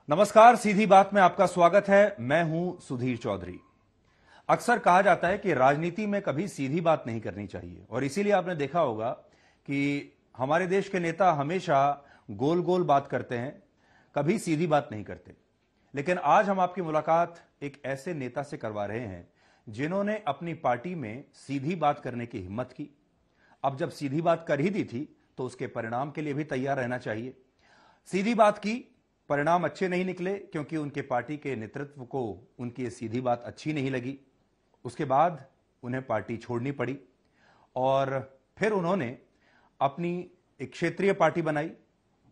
नमस्कार, सीधी बात में आपका स्वागत है। मैं हूं सुधीर चौधरी। अक्सर कहा जाता है कि राजनीति में कभी सीधी बात नहीं करनी चाहिए और इसीलिए आपने देखा होगा कि हमारे देश के नेता हमेशा गोल गोल बात करते हैं, कभी सीधी बात नहीं करते। लेकिन आज हम आपकी मुलाकात एक ऐसे नेता से करवा रहे हैं जिन्होंने अपनी पार्टी में सीधी बात करने की हिम्मत की। अब जब सीधी बात कर ही दी थी तो उसके परिणाम के लिए भी तैयार रहना चाहिए। सीधी बात की, परिणाम अच्छे नहीं निकले क्योंकि उनके पार्टी के नेतृत्व को उनकी सीधी बात अच्छी नहीं लगी। उसके बाद उन्हें पार्टी छोड़नी पड़ी और फिर उन्होंने अपनी एक क्षेत्रीय पार्टी बनाई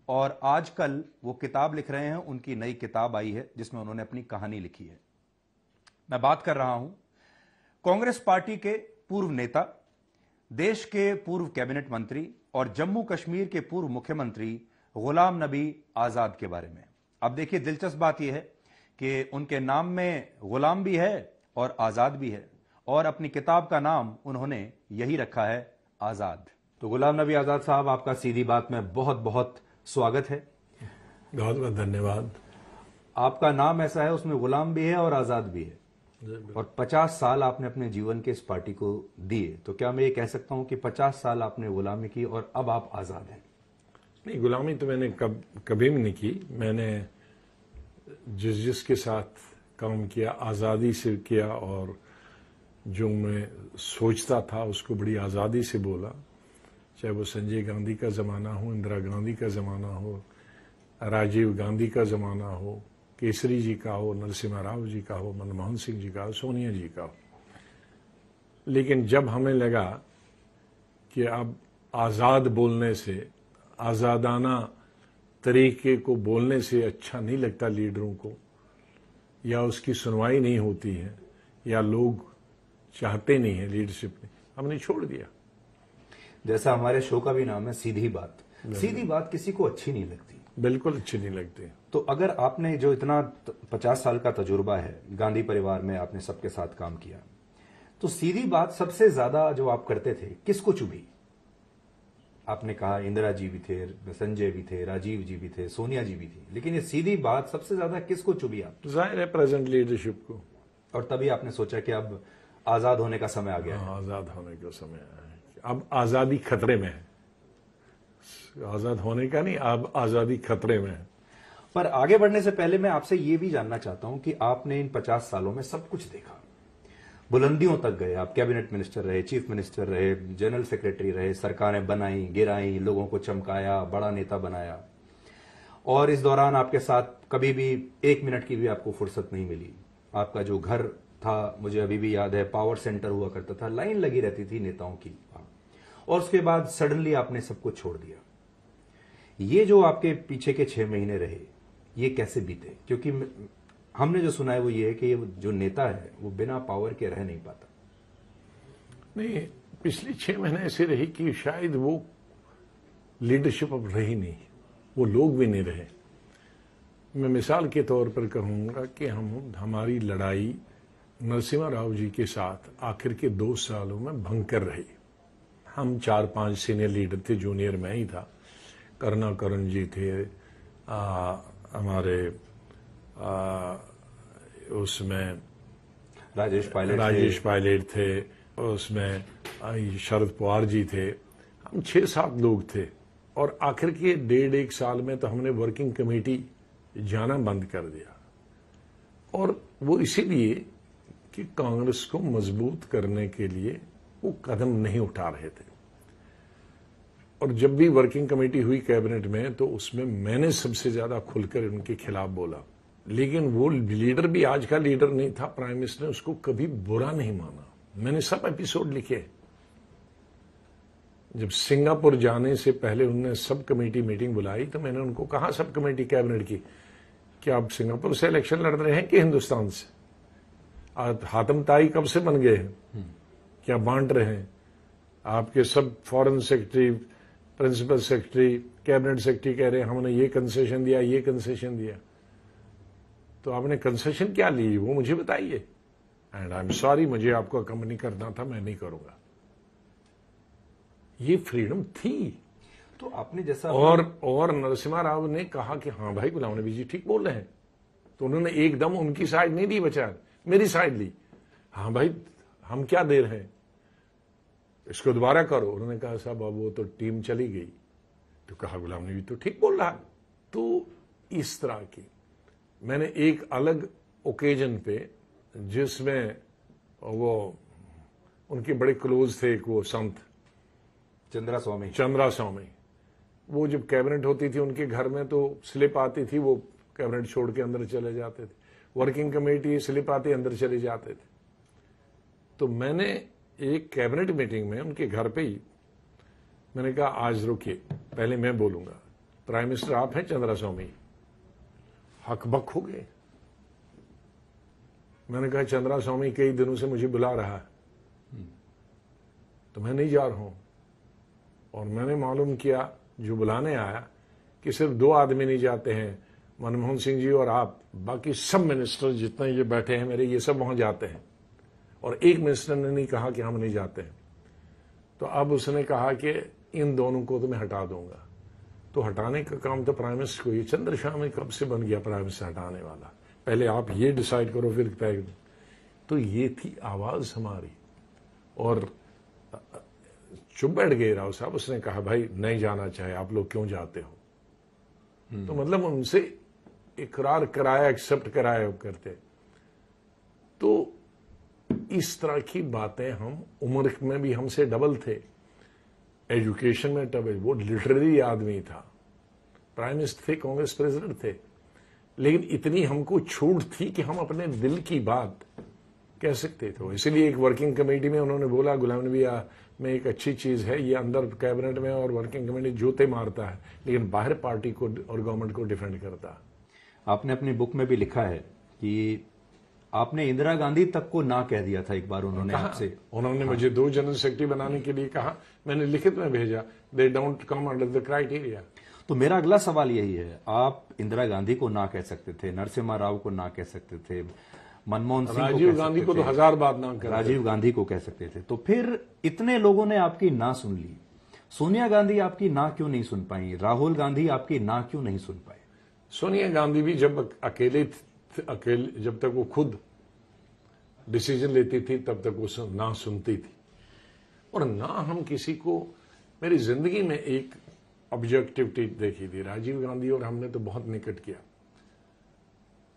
और आजकल वो किताब लिख रहे हैं। उनकी नई किताब आई है जिसमें उन्होंने अपनी कहानी लिखी है। मैं बात कर रहा हूं कांग्रेस पार्टी के पूर्व नेता, देश के पूर्व कैबिनेट मंत्री और जम्मू कश्मीर के पूर्व मुख्यमंत्री गुलाम नबी आजाद के बारे में। अब देखिए, दिलचस्प बात यह है कि उनके नाम में गुलाम भी है और आजाद भी है और अपनी किताब का नाम उन्होंने यही रखा है, आजाद। तो गुलाम नबी आजाद साहब, आपका सीधी बात में बहुत बहुत स्वागत है। बहुत बहुत धन्यवाद। आपका नाम ऐसा है, उसमें गुलाम भी है और आजाद भी है और 50 साल आपने अपने जीवन के इस पार्टी को दिए। तो क्या मैं ये कह सकता हूं कि 50 साल आपने गुलामी की और अब आप आजाद हैं? नहीं, गुलामी तो मैंने कभी भी नहीं की। मैंने जिसके साथ काम किया आज़ादी से किया और जो मैं सोचता था उसको बड़ी आज़ादी से बोला। चाहे वो संजय गांधी का ज़माना हो, इंदिरा गांधी का ज़माना हो, राजीव गांधी का ज़माना हो, केसरी जी का हो, नरसिम्हा राव जी का हो, मनमोहन सिंह जी का हो, सोनिया जी का हो। लेकिन जब हमें लगा कि अब आज़ाद बोलने से, आज़ादाना तरीके को बोलने से अच्छा नहीं लगता लीडरों को, या उसकी सुनवाई नहीं होती है, या लोग चाहते नहीं है लीडरशिप में, हमने छोड़ दिया। जैसा हमारे शो का भी नाम है, सीधी बात। सीधी बात किसी को अच्छी नहीं लगती, बिल्कुल अच्छी नहीं लगती। तो अगर आपने जो इतना 50 साल का तजुर्बा है, गांधी परिवार में आपने सबके साथ काम किया, तो सीधी बात सबसे ज्यादा जो आप करते थे किसको चुभी? आपने कहा इंदिरा जी भी थे, संजय भी थे, राजीव जी भी थे, सोनिया जी भी थी, लेकिन ये सीधी बात सबसे ज्यादा किसको चुभी? आप जाहिर है प्रेजेंट लीडरशिप को। और तभी आपने सोचा कि अब आजाद होने का समय आ गया है। आजाद होने का समय आया है। अब आजादी खतरे में है। आजाद होने का नहीं, अब आजादी खतरे में है। पर आगे बढ़ने से पहले मैं आपसे ये भी जानना चाहता हूं कि आपने इन 50 सालों में सब कुछ देखा, बुलंदियों तक गए। आप कैबिनेट मिनिस्टर रहे, चीफ मिनिस्टर रहे, जनरल सेक्रेटरी रहे, सरकारें बनाई, गिराई, लोगों को चमकाया, बड़ा नेता बनाया। और इस दौरान आपके साथ कभी भी 1 मिनट की भी आपको फुर्सत नहीं मिली। आपका जो घर था, मुझे अभी भी याद है, पावर सेंटर हुआ करता था, लाइन लगी रहती थी नेताओं की। और उसके बाद सडनली आपने सब कुछ छोड़ दिया। ये जो आपके पीछे के 6 महीने रहे, ये कैसे बीते? क्योंकि हमने जो सुना है वो ये है कि ये जो नेता है वो बिना पावर के रह नहीं पाता। नहीं, पिछले 6 महीने ऐसे रही कि शायद वो लीडरशिप अब रही नहीं, वो लोग भी नहीं रहे। मैं मिसाल के तौर पर कहूंगा कि हमारी लड़ाई नरसिम्हा राव जी के साथ आखिर के 2 सालों में भयंकर रही। हम 4-5 सीनियर लीडर थे, जूनियर मैं ही था, करुणाकरण जी थे, हमारे उसमें राजेश पायलट थे, उसमें शरद पवार जी थे। हम 6-7 लोग थे और आखिर के 1.5 साल में तो हमने वर्किंग कमेटी जाना बंद कर दिया। और वो इसीलिए कि कांग्रेस को मजबूत करने के लिए वो कदम नहीं उठा रहे थे। और जब भी वर्किंग कमेटी हुई कैबिनेट में तो उसमें मैंने सबसे ज्यादा खुलकर उनके खिलाफ बोला। लेकिन वो लीडर भी आज का लीडर नहीं था, प्राइम मिनिस्टर ने उसको कभी बुरा नहीं माना। मैंने सब एपिसोड लिखे। जब सिंगापुर जाने से पहले उन्होंने सब कमेटी मीटिंग बुलाई तो मैंने उनको कहा, सब कमेटी कैबिनेट की, कि आप सिंगापुर से इलेक्शन लड़ रहे हैं कि हिंदुस्तान से? हातम ताई कब से बन गए हैं? क्या बांट रहे हैं? आपके सब foreign secretary, principal secretary, cabinet secretary कह रहे हैं हमने ये कंसेशन दिया, ये कंसेशन दिया। तो आपने कंसेशन क्या ली वो मुझे बताइए। एंड आई एम सॉरी, मुझे आपको अकम्पनी करना था, मैं नहीं करूंगा। ये फ्रीडम थी। तो आपने जैसा और नरसिम्हा राव ने कहा कि हाँ भाई, गुलाम नबी जी ठीक बोल रहे हैं, तो उन्होंने एकदम उनकी साइड नहीं ली बचा, मेरी साइड ली। हाँ भाई, हम क्या दे रहे हैं, इसको दोबारा करो। उन्होंने कहा साहब अब वो तो टीम चली गई। तो कहा गुलाम नबी तो ठीक बोल रहा है। तो इस तरह की मैंने एक अलग ओकेजन पे, जिसमें वो उनके बड़े क्लोज थे, एक वो संत चंद्रा स्वामी, वो जब कैबिनेट होती थी उनके घर में तो स्लिप आती थी, वो कैबिनेट छोड़ के अंदर चले जाते थे। वर्किंग कमेटी स्लिप आती, अंदर चले जाते थे। तो मैंने एक कैबिनेट मीटिंग में उनके घर पे ही मैंने कहा आज रुकिए, पहले मैं बोलूंगा, प्राइम मिनिस्टर आप हैं चंद्रा स्वामी। हकबक हो गए। मैंने कहा चंद्रा स्वामी कई दिनों से मुझे बुला रहा है, तो मैं नहीं जा रहा हूं। और मैंने मालूम किया जो बुलाने आया कि सिर्फ 2 आदमी नहीं जाते हैं, मनमोहन सिंह जी और आप, बाकी सब मिनिस्टर जितने ये बैठे हैं मेरे, ये सब वहां जाते हैं। और एक मिनिस्टर ने नहीं कहा कि हम नहीं जाते हैं। तो अब उसने कहा कि इन दोनों को तो मैं हटा दूंगा। तो हटाने का काम तो प्राइम मिनिस्टर को, ये चंद्रशा कब से बन गया प्राइम मिनिस्टर हटाने वाला, पहले आप ये डिसाइड करो फिर तय करो। तो ये थी आवाज हमारी। और चुप बैठ गए राव साहब। उसने कहा भाई नहीं जाना चाहे, आप लोग क्यों जाते हो। तो मतलब उनसे इकरार कराया, एक्सेप्ट कराया करते। तो इस तरह की बातें, हम उम्र में भी हमसे डबल थे, एजुकेशन में डबल। वो लिटरेरी आदमी था, प्राइम मिनिस्टर थे, कांग्रेस प्रेसिडेंट थे, लेकिन इतनी हमको छूट थी कि हम अपने दिल की बात कह सकते थे। इसलिए एक वर्किंग कमेटी में उन्होंने बोला गुलाम नबी में एक अच्छी चीज है, ये अंदर कैबिनेट में और वर्किंग कमेटी जोते मारता है, लेकिन बाहर पार्टी को और गवर्नमेंट को डिफेंड करता है। आपने अपनी बुक में भी लिखा है कि आपने इंदिरा गांधी तक को ना कह दिया था एक बार उन्होंने आपसे। उन्होंने मुझे 2 जनरल सेक्रेटरी बनाने के लिए कहा, मैंने लिखित में भेजा, they don't come under the criteria. तो मेरा अगला सवाल यही है, आप इंदिरा गांधी को ना कह सकते थे, नरसिम्हा राव को ना कह सकते थे, मनमोहन सिंह राजीव गांधी को तो 1000 बार ना कर, राजीव गांधी को कह सकते थे, तो फिर इतने लोगों ने आपकी ना सुन ली। सोनिया गांधी आपकी ना क्यों नहीं सुन पाई, राहुल गांधी आपकी ना क्यों नहीं सुन पाए? सोनिया गांधी भी जब अकेले जब तक वो खुद डिसीजन लेती थी तब तक वो ना सुनती थी। और ना हम किसी को, मेरी जिंदगी में एक ऑब्जेक्टिविटी देखी थी, राजीव गांधी और हमने तो बहुत निकट किया।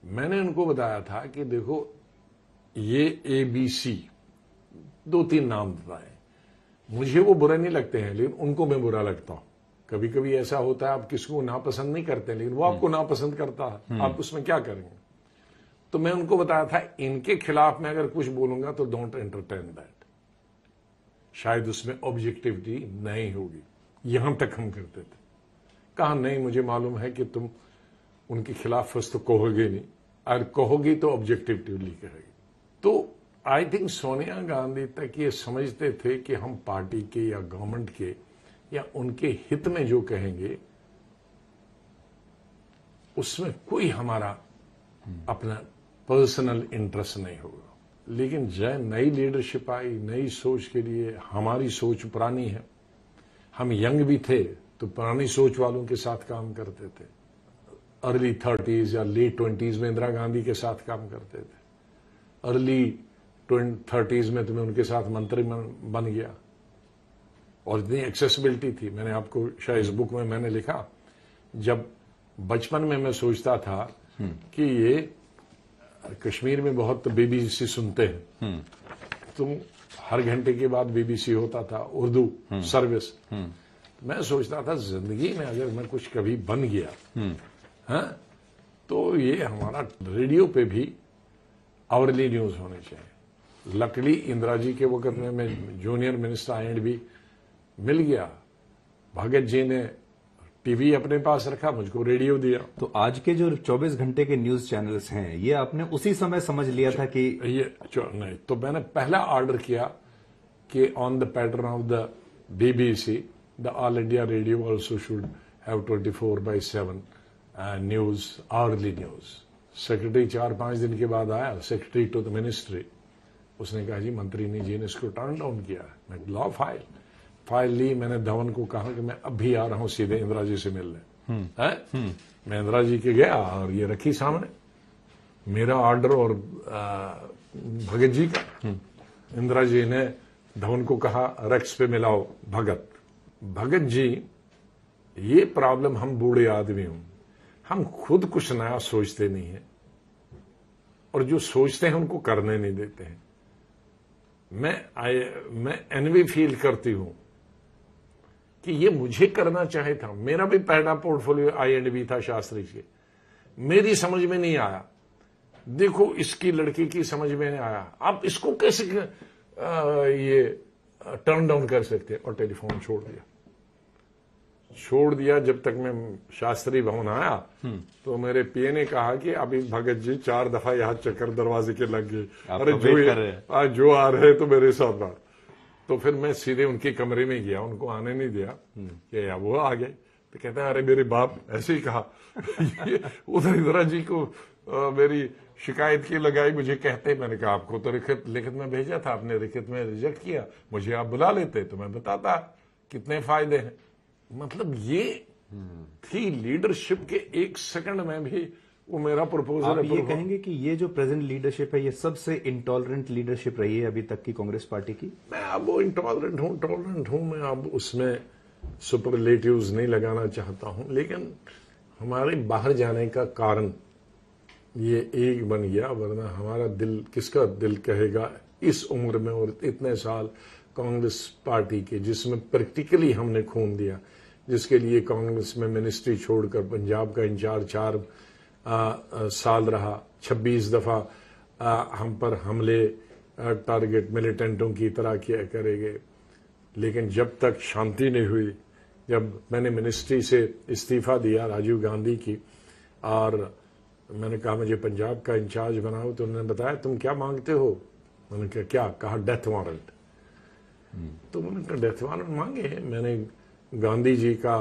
मैंने उनको बताया था कि देखो ये ABC 2-3 नाम बताए, मुझे वो बुरे नहीं लगते हैं, लेकिन उनको मैं बुरा लगता हूं। कभी कभी ऐसा होता है आप किसको नापसंद नहीं करते, लेकिन वो आपको नापसंद करता है, आप उसमें क्या करेंगे। तो मैं उनको बताया था इनके खिलाफ मैं अगर कुछ बोलूंगा तो डोंट एंटरटेन दैट, शायद उसमें ऑब्जेक्टिविटी नहीं होगी। यहां तक हम करते थे। कहा नहीं, मुझे मालूम है कि तुम उनके खिलाफ फर्स्ट तो कहोगे नहीं, और कहोगी तो ऑब्जेक्टिवली कहेगी। तो आई थिंक सोनिया गांधी तक ये समझते थे कि हम पार्टी के या गवर्नमेंट के या उनके हित में जो कहेंगे उसमें कोई हमारा अपना पर्सनल इंटरेस्ट नहीं होगा। लेकिन जय नई लीडरशिप आई, नई सोच के लिए, हमारी सोच पुरानी है, हम यंग भी थे तो पुरानी सोच वालों के साथ काम करते थे। अर्ली 30s या लेट 20s में इंदिरा गांधी के साथ काम करते थे। अर्ली 30s में तो मैं उनके साथ मंत्री बन गया और इतनी एक्सेसिबिलिटी थी। मैंने आपको शायद इस बुक में मैंने लिखा, जब बचपन में मैं सोचता था कि ये कश्मीर में बहुत BBC सुनते हैं, तुम हर घंटे के बाद BBC होता था उर्दू सर्विस। मैं सोचता था जिंदगी में अगर मैं कुछ कभी बन गया तो ये हमारा रेडियो पे भी आवरली न्यूज होनी चाहिए। लकली इंदिरा जी के वक्त में मैं जूनियर मिनिस्टर IND मिल गया, भगत जी ने टीवी अपने पास रखा, मुझको रेडियो दिया। तो आज के जो 24 घंटे के न्यूज चैनल्स हैं, ये आपने उसी समय समझ लिया था कि ये नहीं, तो मैंने पहला ऑर्डर किया कि on the pattern of the BBC the all India radio also should have 24/7 news, hourly news. Secretary 4-5 दिन के बाद आया, सेक्रेटरी टू द मिनिस्ट्री, उसने कहा जी मंत्री जी ने इसको टर्न डाउन किया। मैं लॉ फाइल ली, मैंने धवन को कहा कि मैं अब भी आ रहा हूं सीधे इंदिरा जी से मिलने। मैं इंदिरा जी के गया और ये रखी सामने, मेरा ऑर्डर और भगत जी का, इंदिरा जी ने धवन को कहा रेक्स पे मिलाओ भगत जी, ये प्रॉब्लम हम बूढ़े आदमी हूं, हम खुद कुछ नया सोचते नहीं है और जो सोचते हैं उनको करने नहीं देते हैं। मैं एनवी फील करती हूं कि ये मुझे करना चाहे था। मेरा भी पहला पोर्टफोलियो INV था शास्त्री जी, मेरी समझ में नहीं आया। देखो इसकी लड़की की समझ में नहीं आया, आप इसको कैसे ये टर्न डाउन कर सकते हैं। और टेलीफोन छोड़ दिया। जब तक मैं शास्त्री भवन आया तो मेरे पीए ने कहा कि अभी भगत जी 4 दफा यहाँ चक्कर दरवाजे के लग गए, अरे जो आ रहे तो मेरे साथ बात। तो फिर मैं सीधे उनके कमरे में गया, उनको आने नहीं दिया कि वो आ गए। तो कहते हैं अरे मेरे बाप ऐसे ही कहा उधर इंदिरा जी को मेरी शिकायत की लगाई, मुझे कहते, मैंने कहा आपको तो लिखित में भेजा था, आपने लिखित में रिजेक्ट किया, मुझे आप बुला लेते तो मैं बताता कितने फायदे हैं। मतलब ये थी लीडरशिप के 1 सेकंड में भी वो मेरा प्रपोजल। आप ये कहेंगे कि ये जो प्रेजेंट लीडरशिप है ये सबसे इंटॉलरेंट लीडरशिप रही है अभी तक की कांग्रेस पार्टी की? मैं अब वो इंटॉलरेंट हूं, टॉलरेंट हूं, मैं अब उसमें सुपरलेटिव्स नहीं लगाना चाहता हूं, लेकिन हमारे बाहर जाने का कारण ये एक बन गया, वरना हमारा दिल, किसका दिल कहेगा इस उम्र में और इतने साल कांग्रेस पार्टी के, जिसमें प्रैक्टिकली हमने खून दिया, जिसके लिए कांग्रेस में मिनिस्ट्री छोड़कर पंजाब का इंचार्ज 4 साल रहा, 26 दफा हम पर हमले टारगेट मिलिटेंटों की तरह किया करेंगे। लेकिन जब तक शांति नहीं हुई, जब मैंने मिनिस्ट्री से इस्तीफा दिया राजीव गांधी की और मैंने कहा मुझे पंजाब का इंचार्ज बनाओ, तो उन्होंने बताया तुम क्या मांगते हो? मैंने कहा क्या? कहा डेथ वारंट। तो मैंने कहा डेथ वारंट मांगे। मैंने गांधी जी का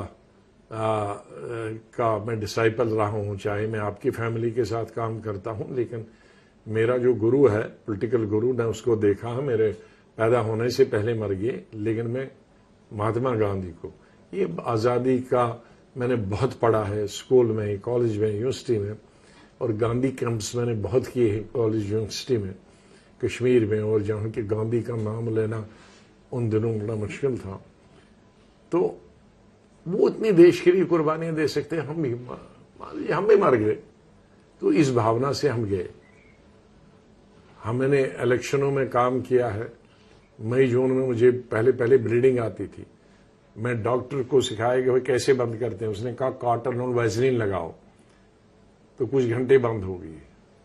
मैं डिसाइपल रहा हूं, चाहे मैं आपकी फैमिली के साथ काम करता हूं, लेकिन मेरा जो गुरु है, पॉलिटिकल गुरु, ने उसको देखा है, मेरे पैदा होने से पहले मर गए, लेकिन मैं महात्मा गांधी को, ये आज़ादी का मैंने बहुत पढ़ा है, स्कूल में, कॉलेज में, यूनिवर्सिटी में, और गांधी कैंप्स मैंने बहुत किए हैं कॉलेज यूनिवर्सिटी में, कश्मीर में, और जहाँ के गांधी का नाम लेना उन दिनों बड़ा मुश्किल था। तो वो इतनी देश के लिए कुर्बानियां दे सकते हैं, हम भी मर गए, तो इस भावना से हम गए। हमने इलेक्शनों में काम किया है। मई जून में मुझे पहले ब्लीडिंग आती थी, मैं डॉक्टर को सिखाया कि भाई कैसे बंद करते हैं, उसने कहा कॉटन और वैसलीन लगाओ, तो कुछ घंटे बंद हो गई।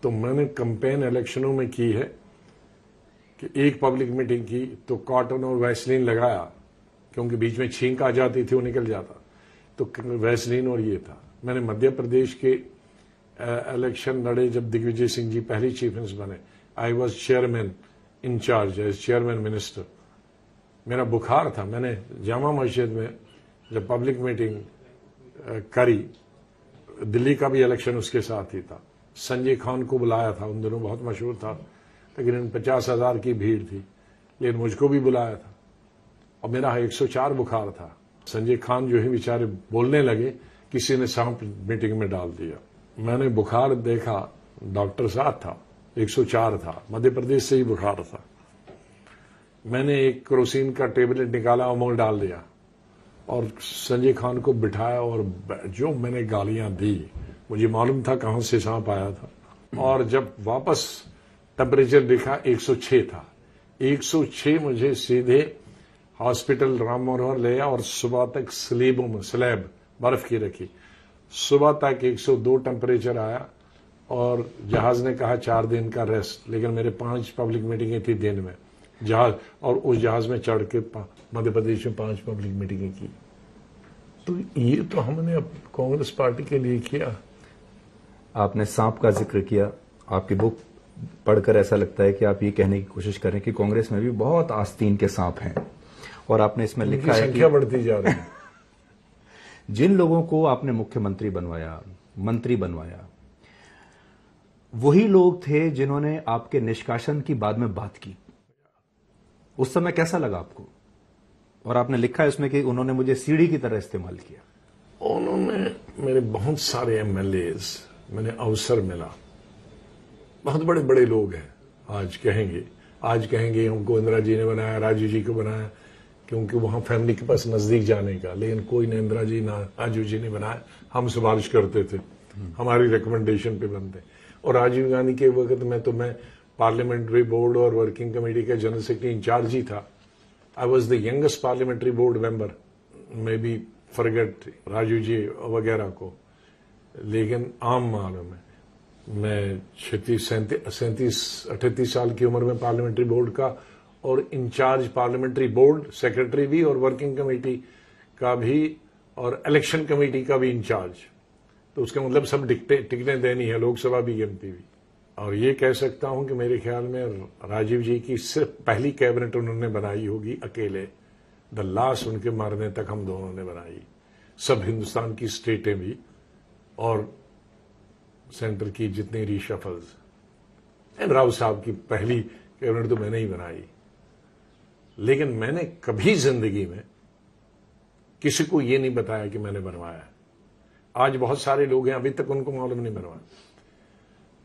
तो मैंने कैंपेन इलेक्शनों में की है कि एक पब्लिक मीटिंग की तो कॉटन और वैसलीन लगाया, क्योंकि बीच में छींक आ जाती थी, वो निकल जाता, तो वैसलीन और ये था। मैंने मध्य प्रदेश के इलेक्शन लड़े जब दिग्विजय सिंह जी पहली चीफ मिनिस्टर बने, I was chairman incharge as chairman minister. मेरा बुखार था, मैंने जामा मस्जिद में जब पब्लिक मीटिंग करी, दिल्ली का भी इलेक्शन उसके साथ ही था, संजय खान को बुलाया था, उन दिनों बहुत मशहूर था, तकरीबन 50,000 की भीड़ थी, लेकिन मुझको भी बुलाया था और मेरा 104 बुखार था। संजय खान जो है बेचारे बोलने लगे, किसी ने सांप मीटिंग में डाल दिया। मैंने बुखार देखा, डॉक्टर साथ था, 104 था, मध्य प्रदेश से ही बुखार था। मैंने एक क्रोसिन का टेबलेट निकाला और मुंह डाल दिया और संजय खान को बिठाया, और जो मैंने गालियां दी, मुझे मालूम था कहां से सांप आया था। और जब वापस टेम्परेचर देखा 106 था, 106 मुझे सीधे हॉस्पिटल राम मनोहर ले गया और सुबह तक स्लैब बर्फ की रखी, सुबह तक 102 टेम्परेचर आया और जहाज ने कहा 4 दिन का रेस्ट, लेकिन मेरे 5 पब्लिक मीटिंगें थी दिन में जहाज, और उस जहाज में चढ़ के मध्य प्रदेश में 5 पब्लिक मीटिंगें की। तो ये तो हमने अब कांग्रेस पार्टी के लिए किया। आपने सांप का जिक्र किया, आपकी बुक पढ़कर ऐसा लगता है कि आप ये कहने की कोशिश करें कि कांग्रेस में भी बहुत आस्तीन के सांप हैं, और आपने इसमें लिखा है संख्या बढ़ती जा रही है। जिन लोगों को आपने मुख्यमंत्री बनवाया, मंत्री बनवाया, वही लोग थे जिन्होंने आपके निष्कासन की बाद में बात की। उस समय कैसा लगा आपको? और आपने लिखा है उसमें कि उन्होंने मुझे सीढ़ी की तरह इस्तेमाल किया। उन्होंने मेरे बहुत सारे एमएलएज, मैंने अवसर मिला, बहुत बड़े बड़े लोग हैं आज कहेंगे हमको इंदिरा जी ने बनाया, राजीव जी को बनाया, क्योंकि वहां फैमिली के पास नजदीक जाने का, लेकिन कोई ने इंदिरा जी ना राजीव जी ने बनाया। हम सिफारिश करते थे, हमारी रिकमेंडेशन पे बनते। और राजीव गांधी के वक्त में तो मैं पार्लियामेंट्री बोर्ड और वर्किंग कमेटी का जनरल सेक्रेटरी इंचार्ज ही था। I was the youngest parliamentary board member, may be forget Rajiv ji वगैरह को, लेकिन आम मालूम है मैं 38 साल की उम्र में पार्लियामेंट्री बोर्ड का और इंचार्ज पार्लियामेंट्री बोर्ड सेक्रेटरी भी और वर्किंग कमेटी का भी और इलेक्शन कमेटी का भी इंचार्ज। तो उसका मतलब सब टिकटें देनी है, लोकसभा भी एमपी भी। और ये कह सकता हूं कि मेरे ख्याल में राजीव जी की सिर्फ पहली कैबिनेट उन्होंने बनाई होगी अकेले, द लास्ट उनके मरने तक हम दोनों ने बनाई, सब हिंदुस्तान की स्टेटें भी और सेंटर की जितनी रीशफल्स। राव साहब की पहली कैबिनेट तो मैंने ही बनाई, लेकिन मैंने कभी जिंदगी में किसी को ये नहीं बताया कि मैंने बनवाया। आज बहुत सारे लोग हैं अभी तक उनको मालूम नहीं बनवाया।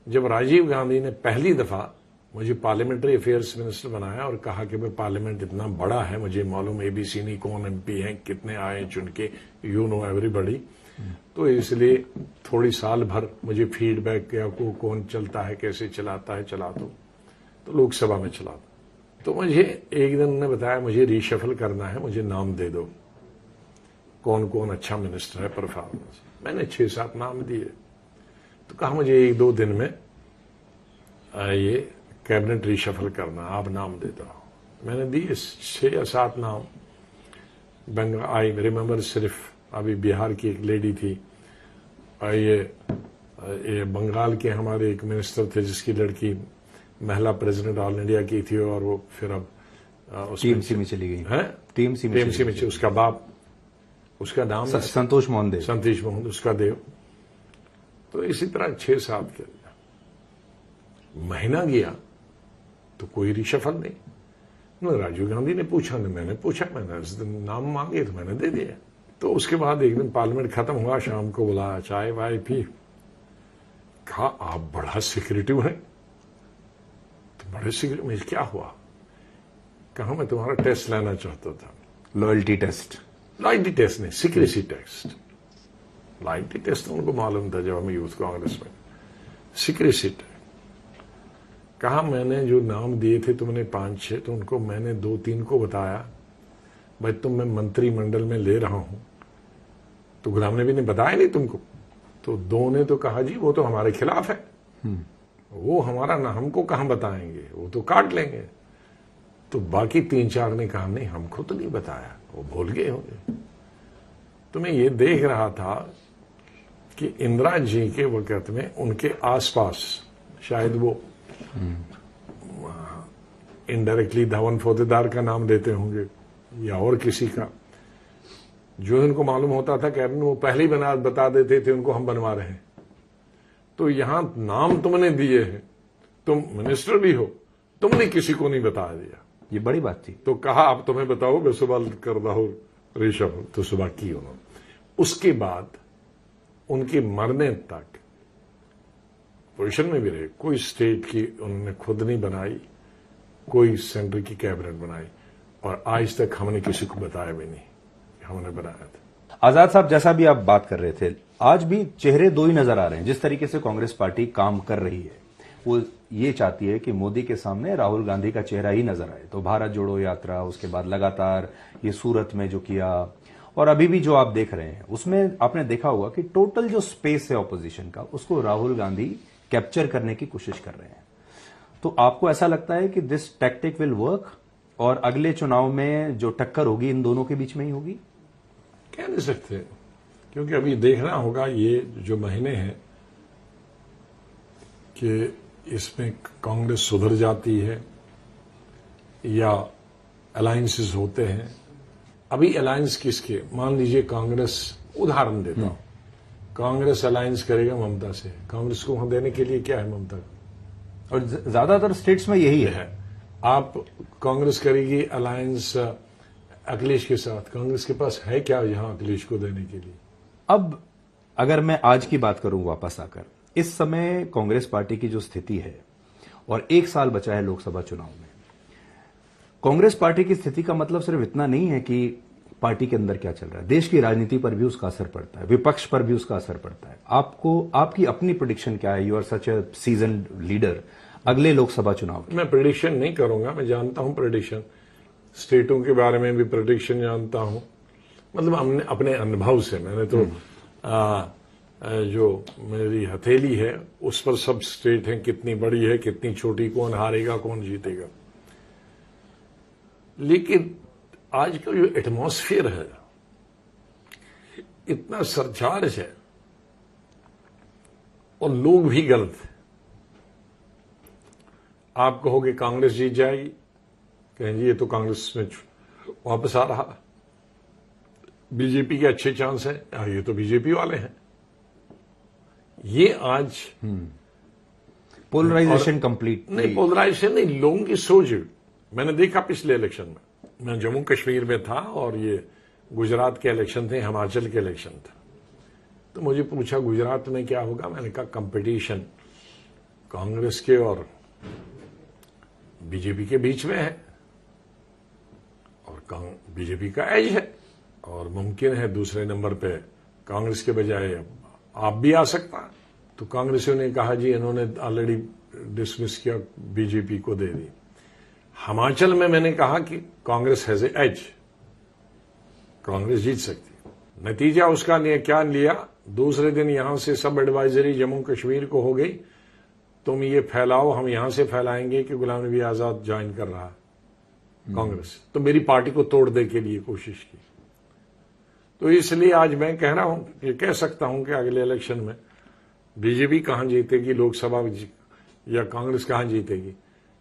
जब राजीव गांधी ने पहली दफा मुझे पार्लियामेंट्री अफेयर्स मिनिस्टर बनाया और कहा कि भाई पार्लियामेंट इतना बड़ा है, मुझे मालूम एबीसी नहीं कौन एमपी हैं, कितने आए चुन के, यू नो एवरीबॉडी, तो इसलिए थोड़ी साल भर मुझे फीडबैक किया को कौन चलता है, कैसे चलाता है, चला दो, तो लोकसभा में चला दो। तो मुझे एक दिन उन्होंने बताया मुझे रीशफल करना है, मुझे नाम दे दो कौन कौन अच्छा मिनिस्टर है परफॉर्मेंस। मैंने 6-7 नाम दिए, तो कहा मुझे 1-2 दिन में ये कैबिनेट रीशफल करना, आप नाम दे दो। मैंने दिए 6 या 7 नाम। आई रिमेंबर सिर्फ अभी बिहार की एक लेडी थी, ये बंगाल के हमारे एक मिनिस्टर थे जिसकी लड़की महिला प्रेसिडेंट ऑल इंडिया की थी और वो फिर अब टीएमसी में चली गई है, टीएमसी में उसका बाप, उसका नाम संतोष मोहन देव, उसका देव। तो इसी तरह 6-7 के महीना गया तो कोई रिशफल नहीं। राजीव गांधी ने पूछा, मैंने पूछा, मैंने नाम मांगे तो मैंने दे दिया। तो उसके बाद एक दिन पार्लियामेंट खत्म हुआ, शाम को बुलाया, चाय वाय पी, कहा आप बड़ा सिक्योरिटिव है। तो बड़े सिक्योरिटिव में क्या हुआ? कहा मैं तुम्हारा टेस्ट लेना चाहता था। लॉयल्टी टेस्ट नहीं, सिक्रेसी टेस्ट। लॉयल्टी टेस्ट तो उनको मालूम था जब हम यूथ कांग्रेस में। सिक्रेसी टेस्ट कहा मैंने जो नाम दिए थे तुमने 5-6, तो उनको मैंने 2-3 को बताया भाई तुम मैं मंत्रिमंडल में ले रहा हूं, तो गुलाम नबी ने बताया नहीं तुमको। तो 2 ने तो कहा जी वो तो हमारे खिलाफ है, वो हमारा ना, हमको कहां बताएंगे, वो तो काट लेंगे। तो बाकी 3-4 ने कहा नहीं हमको तो नहीं बताया, वो भूल गए होंगे। तो मैं ये देख रहा था कि इंदिरा जी के वक्त में उनके आसपास शायद वो इनडायरेक्टली धवन फौतेदार का नाम देते होंगे या और किसी का, जो इनको मालूम होता था कैबिनेट, वो पहले ही बता देते थे उनको हम बनवा रहे हैं। तो यहां नाम तुमने दिए हैं, तुम मिनिस्टर भी हो, तुमने किसी को नहीं बता दिया, ये बड़ी बात थी। तो कहा अब तुम्हें बताओ मैं सुबह कर रहा हूं ऋषभ, तो सुबह की उन्होंने। उसके बाद उनके मरने तक पोजीशन में भी रहे, कोई स्टेट की उन्होंने खुद नहीं बनाई, कोई सेंटर की कैबिनेट बनाई, और आज तक हमने किसी को बताया भी नहीं हमने बनाया था। आजाद साहब, जैसा भी आप बात कर रहे थे, आज भी चेहरे 2 ही नजर आ रहे हैं। जिस तरीके से कांग्रेस पार्टी काम कर रही है, वो ये चाहती है कि मोदी के सामने राहुल गांधी का चेहरा ही नजर आए। तो भारत जोड़ो यात्रा, उसके बाद लगातार ये सूरत में जो किया, और अभी भी जो आप देख रहे हैं, उसमें आपने देखा होगा कि टोटल जो स्पेस है ऑपोजिशन का, उसको राहुल गांधी कैप्चर करने की कोशिश कर रहे हैं। तो आपको ऐसा लगता है कि दिस टैक्टिक विल वर्क और अगले चुनाव में जो टक्कर होगी इन दोनों के बीच में ही होगी? कह नहीं सकते, क्योंकि अभी देखना होगा ये जो महीने हैं कि इसमें कांग्रेस सुधर जाती है या अलायंसेस होते हैं। अभी अलायंस किसके, मान लीजिए कांग्रेस, उदाहरण देता हूं, कांग्रेस अलायंस करेगा ममता से, कांग्रेस को वहां देने के लिए क्या है ममता को, और ज्यादातर स्टेट्स में यही है। आप कांग्रेस करेगी अलायंस अखिलेश के साथ, कांग्रेस के पास है क्या यहां अखिलेश को देने के लिए? अब अगर मैं आज की बात करूं वापस आकर, इस समय कांग्रेस पार्टी की जो स्थिति है और 1 साल बचा है लोकसभा चुनाव में। कांग्रेस पार्टी की स्थिति का मतलब सिर्फ इतना नहीं है कि पार्टी के अंदर क्या चल रहा है, देश की राजनीति पर भी उसका असर पड़ता है, विपक्ष पर भी उसका असर पड़ता है। आपकी अपनी प्रेडिक्शन क्या है? You are such a seasoned leader अगले लोकसभा चुनाव। मैं प्रेडिक्शन नहीं करूंगा, मैं जानता हूं प्रेडिक्शन, स्टेटों के बारे में भी प्रेडिक्शन जानता हूं, मतलब हमने अपने अनुभव से, मैंने तो जो मेरी हथेली है उस पर सब स्टेट हैं, कितनी बड़ी है कितनी छोटी, कौन हारेगा कौन जीतेगा। लेकिन आज का जो एटमॉस्फेयर है इतना सरचार्ज है और लोग भी गलत है। आप कहोगे कांग्रेस जीत जाएगी, कहेंगे ये तो कांग्रेस में वापस आ रहा, बीजेपी के अच्छे चांस है, ये तो बीजेपी वाले हैं। ये आज पोलराइजेशन कंप्लीट नहीं, पोलराइजेशन नहीं, लोगों की सोच। मैंने देखा पिछले इलेक्शन में, मैं जम्मू कश्मीर में था और ये गुजरात के इलेक्शन थे, हिमाचल के इलेक्शन था, तो मुझे पूछा गुजरात में क्या होगा, मैंने कहा कंपटीशन कांग्रेस के और बीजेपी के बीच में है और बीजेपी का एज है और मुमकिन है दूसरे नंबर पे कांग्रेस के बजाय आप भी आ सकता। तो कांग्रेसियों ने कहा जी इन्होंने ऑलरेडी डिसमिस किया, बीजेपी को दे दी। हिमाचल में मैंने कहा कि कांग्रेस हैज एज, कांग्रेस जीत सकती। नतीजा उसका क्या लिया, दूसरे दिन यहां से सब एडवाइजरी जम्मू कश्मीर को हो गई, तुम ये फैलाओ, हम यहां से फैलाएंगे कि गुलाम नबी आजाद ज्वाइन कर रहा कांग्रेस। तो मेरी पार्टी को तोड़ने के लिए कोशिश की। तो इसलिए आज मैं कह रहा हूं, ये कह सकता हूं कि अगले इलेक्शन में बीजेपी कहां जीतेगी लोकसभा या कांग्रेस कहां जीतेगी।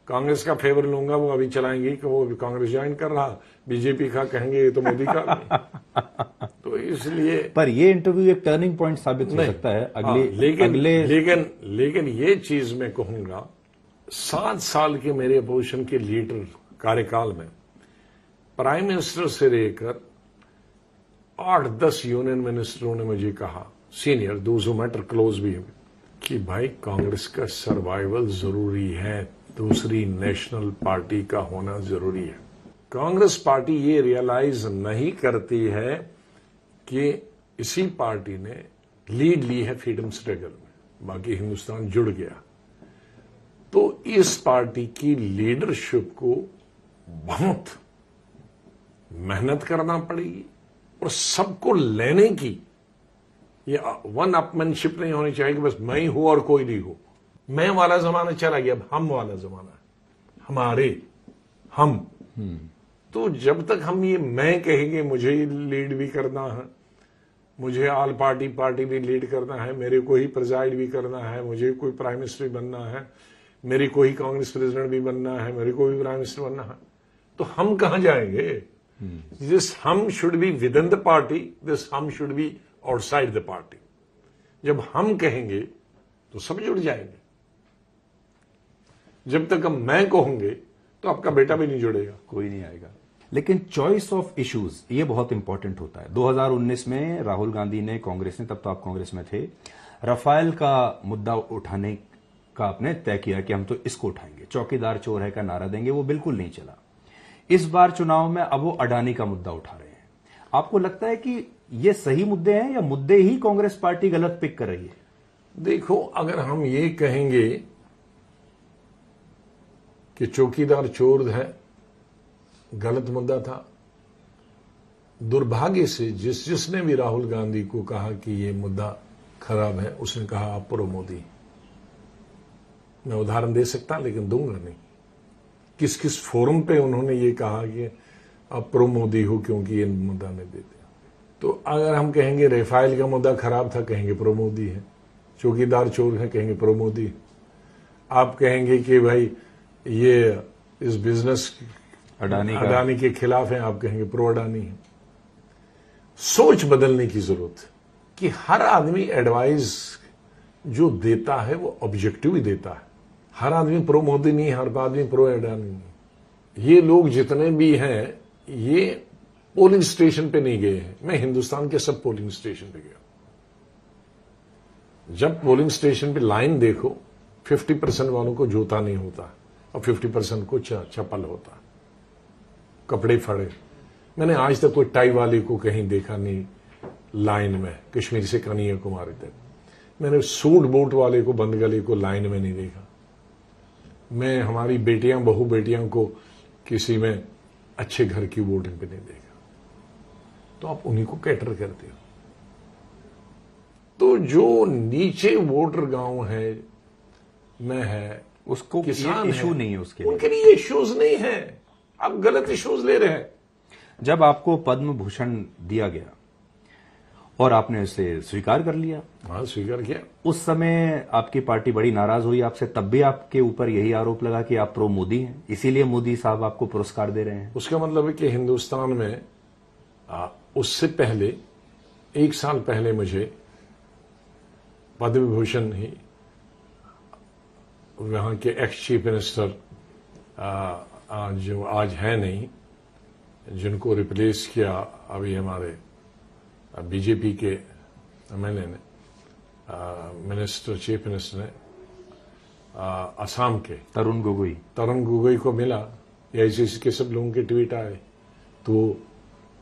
कांग्रेस का फेवर लूंगा, वो अभी चलाएंगे कि वो कांग्रेस ज्वाइन कर रहा, बीजेपी का कहेंगे ये तो मोदी का। तो इसलिए पर ये इंटरव्यू एक टर्निंग पॉइंट साबित हो सकता है लेकिन ये चीज मैं कहूंगा, 7 साल के मेरे अपोजिशन के लीडर कार्यकाल में प्राइम मिनिस्टर से लेकर 8-10 यूनियन मिनिस्टरों ने मुझे कहा, senior those who matter close भी, कि भाई कांग्रेस का सर्वाइवल जरूरी है, दूसरी नेशनल पार्टी का होना जरूरी है। कांग्रेस पार्टी ये रियलाइज नहीं करती है कि इसी पार्टी ने लीड ली है फ्रीडम स्ट्रगल में, बाकी हिंदुस्तान जुड़ गया। तो इस पार्टी की लीडरशिप को बहुत मेहनत करना पड़ेगी और सबको लेने की, ये वन अपमैनशिप नहीं होनी चाहिए कि बस मैं ही हूं और कोई नहीं हो। मैं वाला जमाना चला गया, अब हम वाला जमाना है, हमारे हम। तो जब तक हम ये मैं कहेंगे मुझे लीड भी करना है, मुझे ऑल पार्टी भी लीड करना है, मेरे को ही प्रेजाइड भी करना है, मुझे कोई प्राइम मिनिस्टर भी बनना है, मेरे को ही कांग्रेस प्रेसिडेंट भी बनना है, मेरे को भी प्राइम मिनिस्टर बनना है, तो हम कहां जाएंगे? दिस हम should be within the party, this हम should be outside the party. जब हम कहेंगे तो सब जुड़ जाएंगे, जब तक हम मैं कहूंगे तो आपका बेटा भी नहीं जुड़ेगा, कोई नहीं आएगा। लेकिन चॉइस ऑफ इश्यूज ये बहुत इंपॉर्टेंट होता है। 2019 में राहुल गांधी ने, कांग्रेस ने, तब तो आप कांग्रेस में थे, रफाल का मुद्दा उठाने का आपने तय किया कि हम तो इसको उठाएंगे, चौकीदार चोर है का नारा देंगे, वो बिल्कुल नहीं चला। इस बार चुनाव में अब वो अडानी का मुद्दा उठा रहे हैं। आपको लगता है कि ये सही मुद्दे हैं या मुद्दे ही कांग्रेस पार्टी गलत पिक कर रही है? देखो, अगर हम ये कहेंगे कि चौकीदार चोर है, गलत मुद्दा था। दुर्भाग्य से जिसने भी राहुल गांधी को कहा कि ये मुद्दा खराब है, उसने कहा आप प्रो मोदी। मैं उदाहरण दे सकता लेकिन दूंगा नहीं। किस किस फोरम पे उन्होंने ये कहा कि आप प्रो मोदी हो क्योंकि ये मुद्दा नहीं देते। तो अगर हम कहेंगे रेफाइल का मुद्दा खराब था, कहेंगे प्रो मोदी है। चौकीदार चोर है, कहेंगे प्रो मोदी। आप कहेंगे कि भाई ये इस बिजनेस अडानी के खिलाफ है, आप कहेंगे प्रो अडानी है। सोच बदलने की जरूरत है कि हर आदमी एडवाइस जो देता है वो ऑब्जेक्टिव ही देता है। हर आदमी प्रो मोदी नहीं, हर आदमी प्रो अडानी नहीं। ये लोग जितने भी हैं ये पोलिंग स्टेशन पे नहीं गए हैं। मैं हिंदुस्तान के सब पोलिंग स्टेशन पे गया। जब पोलिंग स्टेशन पे लाइन देखो 50% वालों को जूता नहीं होता और 50% को चप्पल होता, कपड़े फड़े। मैंने आज तक कोई टाई वाले को कहीं देखा नहीं लाइन में, कश्मीर से कन्याकुमारी तक। मैंने सूट बूट वाले को, बंद गले को लाइन में नहीं देखा। मैं हमारी बेटियां, बहू बेटियां को किसी में अच्छे घर की वोटिंग पे नहीं देखा। तो आप उन्हीं को कैटर करते हो। तो जो नीचे वोटर गांव है में है, उसको किसान इशू नहीं है, उसके उनके लिए इश्यूज नहीं है। आप गलत इश्यूज ले रहे हैं। जब आपको पद्म भूषण दिया गया और आपने उसे स्वीकार कर लिया, हाँ स्वीकार किया, उस समय आपकी पार्टी बड़ी नाराज हुई आपसे, तब भी आपके ऊपर यही आरोप लगा कि आप प्रो मोदी हैं, इसीलिए मोदी साहब आपको पुरस्कार दे रहे हैं। उसका मतलब है कि हिंदुस्तान में उससे पहले 1 साल पहले मुझे पद्म भूषण ही वहां के एक्स चीफ मिनिस्टर जो आज है नहीं, जिनको रिप्लेस किया अभी हमारे बीजेपी के एमएलए ने, मिनिस्टर, चीफ मिनिस्टर ने, असम के तरुण गोगोई को मिला। एआईसीसी के सब लोगों के ट्वीट आए, तो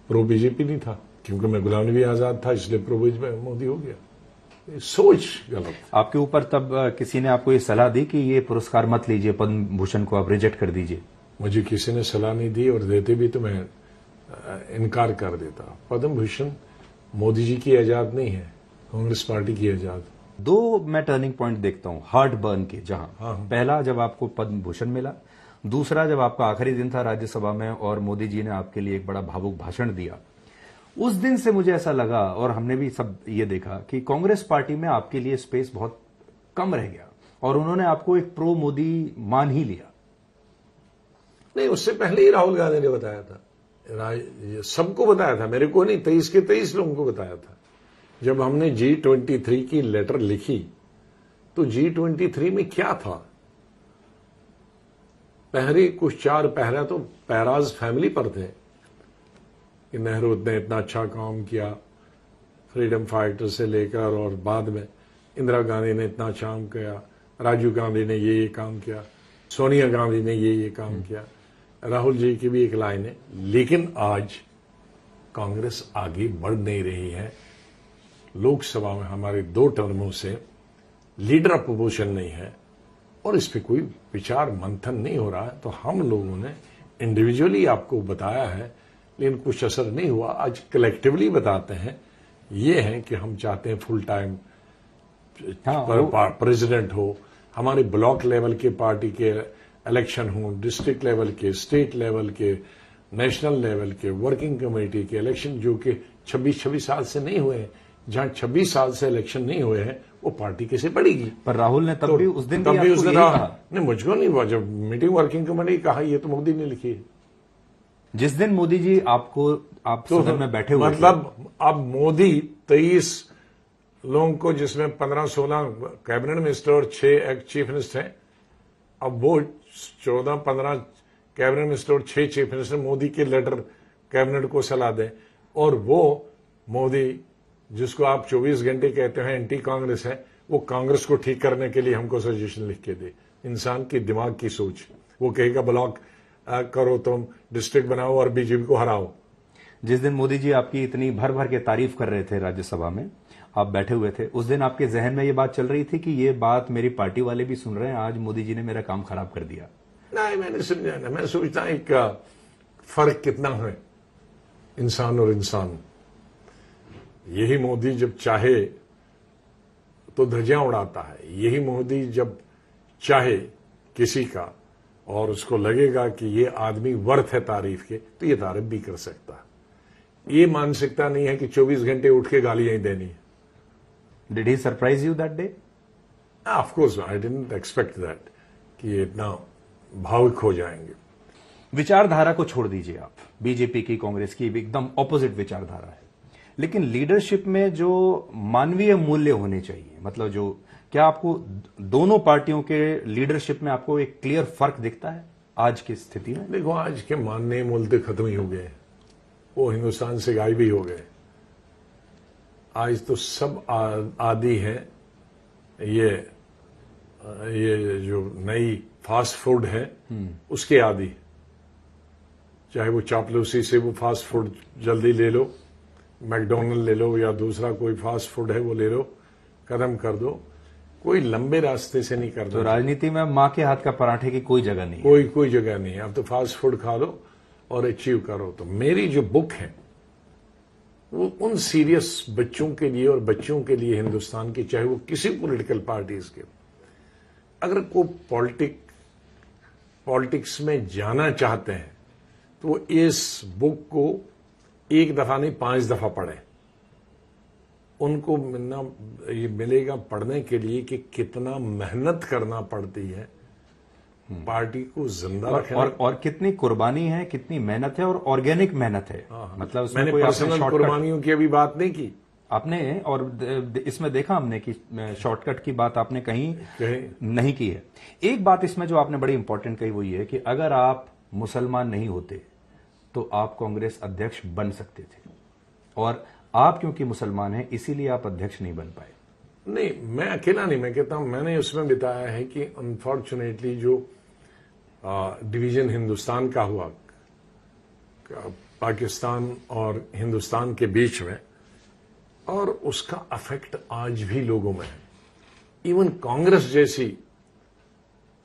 प्रो बीजेपी नहीं था, क्योंकि मैं गुलाम नबी आजाद था, इसलिए प्रो मोदी हो गया। सोच गलत। आपके ऊपर तब किसी ने आपको ये सलाह दी कि ये पुरस्कार मत लीजिए, पद्म भूषण को आप रिजेक्ट कर दीजिए? मुझे किसी ने सलाह नहीं दी, और देते भी तो मैं इनकार कर देता। पद्म भूषण मोदी जी की आजाद नहीं है, कांग्रेस पार्टी की आजाद। दो मैं टर्निंग पॉइंट देखता हूं हार्ट बर्न के, जहां पहला जब आपको पद्म भूषण मिला, दूसरा जब आपका आखिरी दिन था राज्यसभा में और मोदी जी ने आपके लिए एक बड़ा भावुक भाषण दिया। उस दिन से मुझे ऐसा लगा, और हमने भी सब ये देखा, कि कांग्रेस पार्टी में आपके लिए स्पेस बहुत कम रह गया और उन्होंने आपको एक प्रो मोदी मान ही लिया। नहीं, उससे पहले ही राहुल गांधी ने बताया था, सबको बताया था, मेरे को नहीं, 23 के 23 लोगों को बताया था। जब हमने G23 की लेटर लिखी, तो G23 में क्या था? पहले कुछ 4 पहरा तो पैराज फैमिली पर थे कि नेहरू ने इतना अच्छा काम किया, फ्रीडम फाइटर से लेकर, और बाद में इंदिरा गांधी ने इतना अच्छा काम किया, राजीव गांधी ने ये काम किया, सोनिया गांधी ने ये काम किया, राहुल जी की भी एक लाइन है। लेकिन आज कांग्रेस आगे बढ़ नहीं रही है। लोकसभा में हमारे 2 टर्मों से लीडर अपोजिशन नहीं है और इस पे कोई विचार मंथन नहीं हो रहा है। तो हम लोगों ने इंडिविजुअली आपको बताया है, लेकिन कुछ असर नहीं हुआ। आज कलेक्टिवली बताते हैं, ये है कि हम चाहते हैं फुल टाइम प्रेसिडेंट हो, हमारे ब्लॉक लेवल के पार्टी के इलेक्शन हो, डिस्ट्रिक्ट लेवल के, स्टेट लेवल के, नेशनल लेवल के, वर्किंग कमेटी के इलेक्शन, जो कि 26 साल से नहीं हुए हैं। जहां 26 साल से इलेक्शन नहीं हुए हैं, वो पार्टी कैसे बढ़ेगी? पर राहुल ने तब भी उस दिन नहीं, मुझको नहीं हुआ। जब मीटिंग वर्किंग कमेटी कहा, ये तो मोदी ने लिखी है। जिस दिन मोदी जी आप सदन में बैठे हुए, मतलब अब मोदी 23 लोगों को, जिसमें 15-16 कैबिनेट मिनिस्टर और 6 एक्स चीफ मिनिस्टर हैं, अब वो 14-15 कैबिनेट मिनिस्टर और 6 चीफ मिनिस्टर मोदी के लेटर कैबिनेट को सलाह दें, और वो मोदी, जिसको आप 24 घंटे कहते हैं एंटी कांग्रेस है, वो कांग्रेस को ठीक करने के लिए हमको सजेशन लिख के दे। इंसान की दिमाग की सोच। वो कहेगा ब्लॉक करो, तुम डिस्ट्रिक्ट बनाओ और बीजेपी को हराओ। जिस दिन मोदी जी आपकी इतनी भर भर के तारीफ कर रहे थे राज्यसभा में, आप बैठे हुए थे, उस दिन आपके जहन में ये बात चल रही थी कि ये बात मेरी पार्टी वाले भी सुन रहे हैं, आज मोदी जी ने मेरा काम खराब कर दिया? नहीं, मैंने समझा ना। मैं सोचता एक फर्क कितना है इंसान और इंसान। यही मोदी जब चाहे तो धज्जियां उड़ाता है, यही मोदी जब चाहे किसी का और उसको लगेगा कि ये आदमी वर्थ है तारीफ के, तो ये तारीफ भी कर सकता है। ये मानसिकता नहीं है कि 24 घंटे उठ के गालियां ही देनी है। Did he surprise you that day? Of course, I didn't expect that कि ये इतना भावुक हो जाएंगे। विचारधारा को छोड़ दीजिए आप, बीजेपी की, कांग्रेस की एकदम ऑपोजिट विचारधारा है, लेकिन लीडरशिप में जो मानवीय मूल्य होने चाहिए, मतलब जो, क्या आपको दोनों पार्टियों के लीडरशिप में आपको एक क्लियर फर्क दिखता है आज की स्थिति में? देखो, आज के माननीय मूल्य खत्म ही हो गए, वो हिंदुस्तान से गायब ही हो गए। आज तो सब आदि है ये ये जो नई फास्ट फूड है उसके आदी है। चाहे वो चापलूसी से वो फास्ट फूड जल्दी ले लो, मैकडोनल्ड ले लो या दूसरा कोई फास्ट फूड है वो ले लो, खत्म कर दो। कोई लंबे रास्ते से नहीं करना। तो राजनीति में माँ के हाथ का पराठे की कोई जगह नहीं है। कोई जगह नहीं है। अब तो फास्ट फूड खा लो और अचीव करो। तो मेरी जो बुक है वो उन सीरियस बच्चों के लिए और बच्चों के लिए हिंदुस्तान की, चाहे वो किसी पॉलिटिकल पार्टीज के, अगर कोई पॉलिटिक्स में जाना चाहते हैं तो वो इस बुक को एक दफा नहीं 5 दफा पढ़ें। उनको ये मिलेगा पढ़ने के लिए कि कितना मेहनत करना पड़ती है पार्टी को जिंदा रखने और कितनी कुर्बानी है, कितनी मेहनत है और ऑर्गेनिक मेहनत है। मतलब उसमें मैंने कोई पर्सनल कुर्बानियों की अभी बात नहीं की आपने, और इसमें देखा हमने कि शॉर्टकट की बात आपने कहीं नहीं की है। एक बात इसमें जो आपने बड़ी इंपॉर्टेंट कही वो ये कि अगर आप मुसलमान नहीं होते तो आप कांग्रेस अध्यक्ष बन सकते थे, और आप क्योंकि मुसलमान हैं इसीलिए आप अध्यक्ष नहीं बन पाए। नहीं, मैं अकेला नहीं, मैं कहता हूं मैंने उसमें बताया है कि अनफॉर्चुनेटली जो डिवीजन हिंदुस्तान का हुआ पाकिस्तान और हिंदुस्तान के बीच में, और उसका अफेक्ट आज भी लोगों में है। इवन कांग्रेस जैसी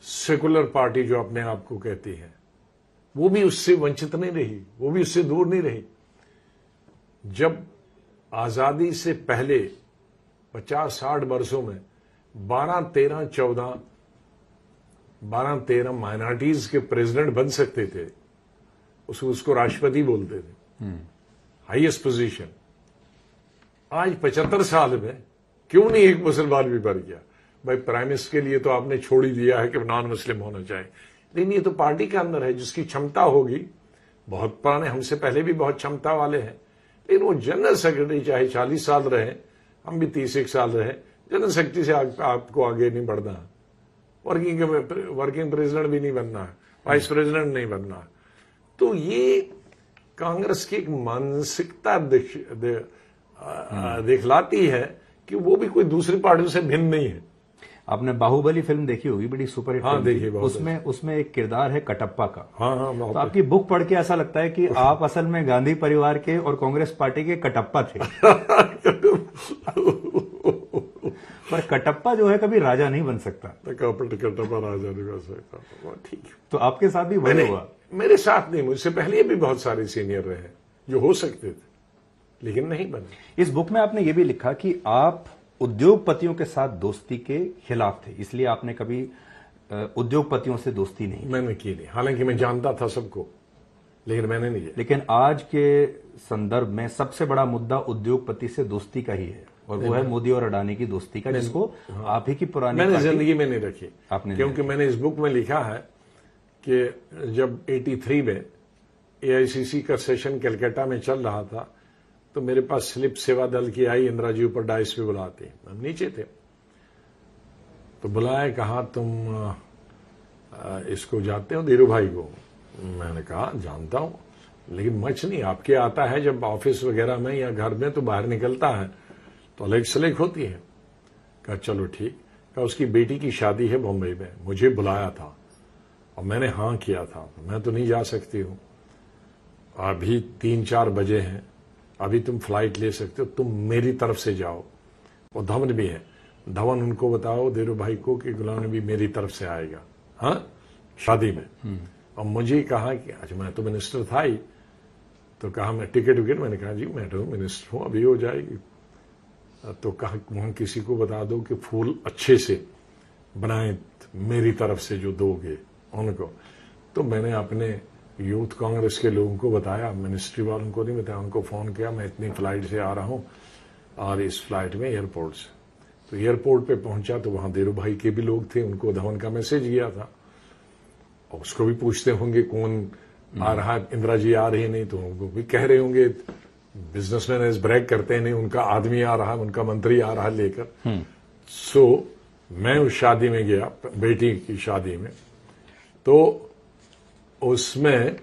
सेकुलर पार्टी जो अपने आप को कहती है वो भी उससे वंचित नहीं रही, वो भी उससे दूर नहीं रही। जब आजादी से पहले 50-60 वर्षों में 12-13 माइनॉरिटीज के प्रेसिडेंट बन सकते थे, उसको राष्ट्रपति बोलते थे, हाईएस्ट पोजीशन। आज 75 साल में क्यों नहीं एक मुसलमान भी बन गया? भाई प्राइम मिनिस्टर के लिए तो आपने छोड़ ही दिया है कि नॉन मुस्लिम होना चाहिए, लेकिन ये तो पार्टी के अंदर है। जिसकी क्षमता होगी, बहुत पुराने, हमसे पहले भी बहुत क्षमता वाले हैं, लेकिन वो जनरल सेक्रेटरी चाहे 40 साल रहे, हम भी 30 साल रहे, जनरल सेक्रेटरी से आपको आगे नहीं बढ़ना है। वर्किंग प्रेसिडेंट भी नहीं बनना है, वाइस प्रेसिडेंट नहीं बनना है। तो ये कांग्रेस की एक मानसिकता दिखलाती है कि वो भी कोई दूसरी पार्टियों से भिन्न नहीं है। आपने बाहुबली फिल्म देखी होगी, बड़ी सुपर हिट। हाँ, देखिए। उसमें एक किरदार है कटप्पा का। हाँ, तो आपकी बुक पढ़ के ऐसा लगता है कि आप असल में गांधी परिवार के और कांग्रेस पार्टी के कटप्पा थे। पर कटप्पा जो है कभी राजा नहीं बन सकता। कटप्पा राजा नहीं बन सकता, ठीक। तो आपके साथ भी वही हुआ? मेरे साथ नहीं, मुझसे पहले भी बहुत सारे सीनियर रहे जो हो सकते थे लेकिन नहीं बने। इस बुक में आपने ये भी लिखा कि आप उद्योगपतियों के साथ दोस्ती के खिलाफ थे, इसलिए आपने कभी उद्योगपतियों से दोस्ती नहीं मैंने की नहीं। हालांकि मैं जानता था सबको, लेकिन मैंने नहीं किया। लेकिन आज के संदर्भ में सबसे बड़ा मुद्दा उद्योगपति से दोस्ती का ही है, और वो है मोदी और अडानी की दोस्ती का, जिसको आप ही की पुरानी मैंने जिंदगी में नहीं रखी आपने, क्योंकि मैंने इस बुक में लिखा है कि जब 83 में एआईसीसी का सेशन कलकत्ता में चल रहा था तो मेरे पास स्लिप सेवा दल की आई, इंदिरा जी ऊपर डाइस पे बुलाते, हम नीचे थे, तो बुलाया, कहा तुम इसको जानते हो धीरू भाई को? मैंने कहा जानता हूं, लेकिन मच नहीं, आपके आता है जब ऑफिस वगैरह में या घर में तो बाहर निकलता है तो अलग सलेक होती है। कहा चलो ठीक। कहा उसकी बेटी की शादी है बॉम्बे में, मुझे बुलाया था और मैंने हाँ किया था, मैं तो नहीं जा सकती हूं, अभी 3-4 बजे हैं, अभी तुम फ्लाइट ले सकते हो, तुम मेरी तरफ से जाओ। वो धवन भी है, धवन उनको बताओ धीरू भाई को कि गुलाम नबी मेरी तरफ से आएगा, हाँ, शादी में। और मुझे कहा कि अच्छा, मैं तो मिनिस्टर था ही, तो कहा मैं टिकट विकेट, मैंने कहा जी मैं तो मिनिस्टर हूं, अभी हो जाएगी। तो कहा वहां किसी को बता दो कि फूल अच्छे से बनाए मेरी तरफ से जो दोगे उनको। तो मैंने अपने यूथ कांग्रेस के लोगों को बताया, मिनिस्ट्री वालों को नहीं बताया, उनको फोन किया मैं इतनी फ्लाइट से आ रहा हूं और इस फ्लाइट में एयरपोर्ट से। तो एयरपोर्ट पे पहुंचा तो वहां धीरू भाई के भी लोग थे, उनको धवन का मैसेज गया था, और उसको भी पूछते होंगे कौन आ रहा है, इंदिरा जी आ रही है, नहीं तो उनको भी कह रहे होंगे बिजनेसमैन ब्रेक करते हैं, नहीं उनका आदमी आ रहा है, उनका मंत्री आ रहा है लेकर। सो मैं उस शादी में गया, बेटी की शादी में, तो उसमें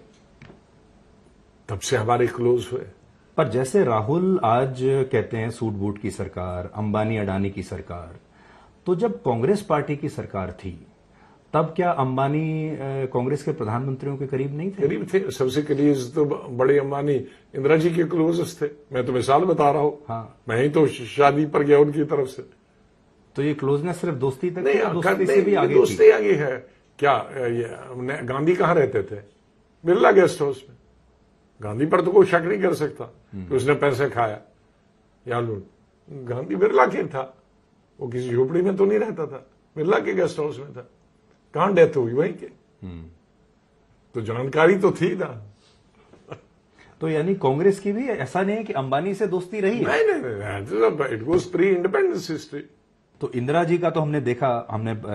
तब से हमारे क्लोज हुए। पर जैसे राहुल आज कहते हैं सूट बूट की सरकार, अंबानी अडानी की सरकार, तो जब कांग्रेस पार्टी की सरकार थी तब क्या अंबानी कांग्रेस के प्रधानमंत्रियों के करीब नहीं थे? करीब थे, सबसे करीब तो बड़े अंबानी इंदिरा जी के क्लोजेस्ट थे। मैं तो मिसाल बता रहा हूं। हाँ। मैं ही तो शादी पर गया उनकी तरफ से। तो ये क्लोजनेस सिर्फ दोस्ती तक नहीं, दोस्ती से भी आगे दोस्ती आगे है क्या? गांधी कहाँ रहते थे? बिरला गेस्ट हाउस में। गांधी पर तो कोई शक नहीं कर सकता कि उसने पैसे खाया या लूट। गांधी बिरला के था, वो किसी झोपड़ी में तो नहीं रहता था, बिरला के गेस्ट हाउस में था। कहां डेथ हुई? वहीं के। तो जानकारी तो थी ना। तो यानी कांग्रेस की भी ऐसा नहीं है कि अंबानी से दोस्ती रही है? नहीं, it was pre independence history. तो इंदिरा जी का तो हमने देखा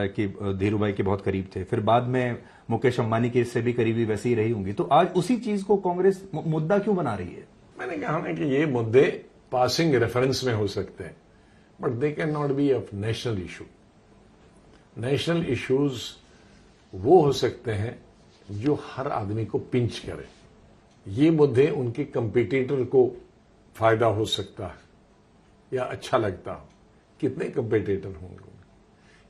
कि धीरू भाई के बहुत करीब थे, फिर बाद में मुकेश अंबानी की इससे भी करीबी वैसी ही रही होंगी। तो आज उसी चीज को कांग्रेस मुद्दा क्यों बना रही है? मैंने कहा ना कि ये मुद्दे पासिंग रेफरेंस में हो सकते हैं, but they can not be a national issue. National issues वो हो सकते हैं जो हर आदमी को पिंच करे। ये मुद्दे उनके कंपीटिटर को फायदा हो सकता है या अच्छा लगता हो। कितने कंपीटिटर होंगे,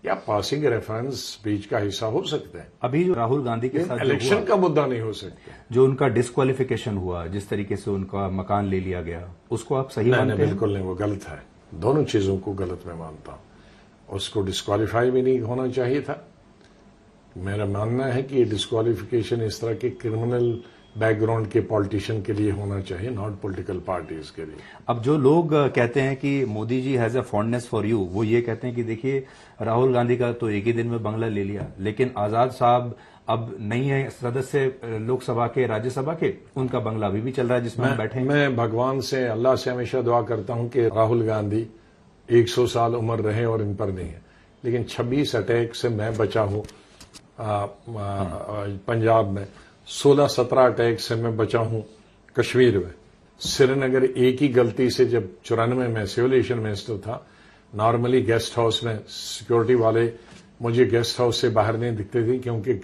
या पासिंग रेफरेंस बीच का हिस्सा हो सकते हैं। अभी जो राहुल गांधी के साथ इलेक्शन का मुद्दा नहीं हो सकता। जो उनका डिस्क्वालिफिकेशन हुआ, जिस तरीके से उनका मकान ले लिया गया, उसको आप सही मानते हैं? बिल्कुल नहीं, वो गलत है। दोनों चीजों को गलत मैं मानता हूं। उसको डिस्क्वालीफाई भी नहीं होना चाहिए था। मेरा मानना है कि ये डिस्क्वालिफिकेशन इस तरह के क्रिमिनल बैकग्राउंड के पॉलिटिशियन के लिए होना चाहिए, नॉट पॉलिटिकल पार्टीज के लिए। अब जो लोग कहते हैं कि Modi ji has a fondness for you, वो ये कहते हैं कि देखिए राहुल गांधी का तो एक ही दिन में बंगला ले लिया, लेकिन आजाद साहब अब नहीं है सदस्य लोकसभा के, राज्यसभा के, उनका बंगला अभी भी चल रहा है जिसमें हम बैठे हैं। मैं भगवान से, अल्लाह से हमेशा दुआ करता हूं कि राहुल गांधी 100 साल उम्र रहे और इन पर नहीं है। लेकिन 26 अटैक से मैं बचा हूं पंजाब में, 16-17 अटैक से मैं बचा हूं कश्मीर में। श्रीनगर एक ही गलती से, जब 94 में सिविल एविएशन मिनिस्टर था, नॉर्मली गेस्ट हाउस में सिक्योरिटी वाले मुझे गेस्ट हाउस से बाहर नहीं दिखते थे, क्योंकि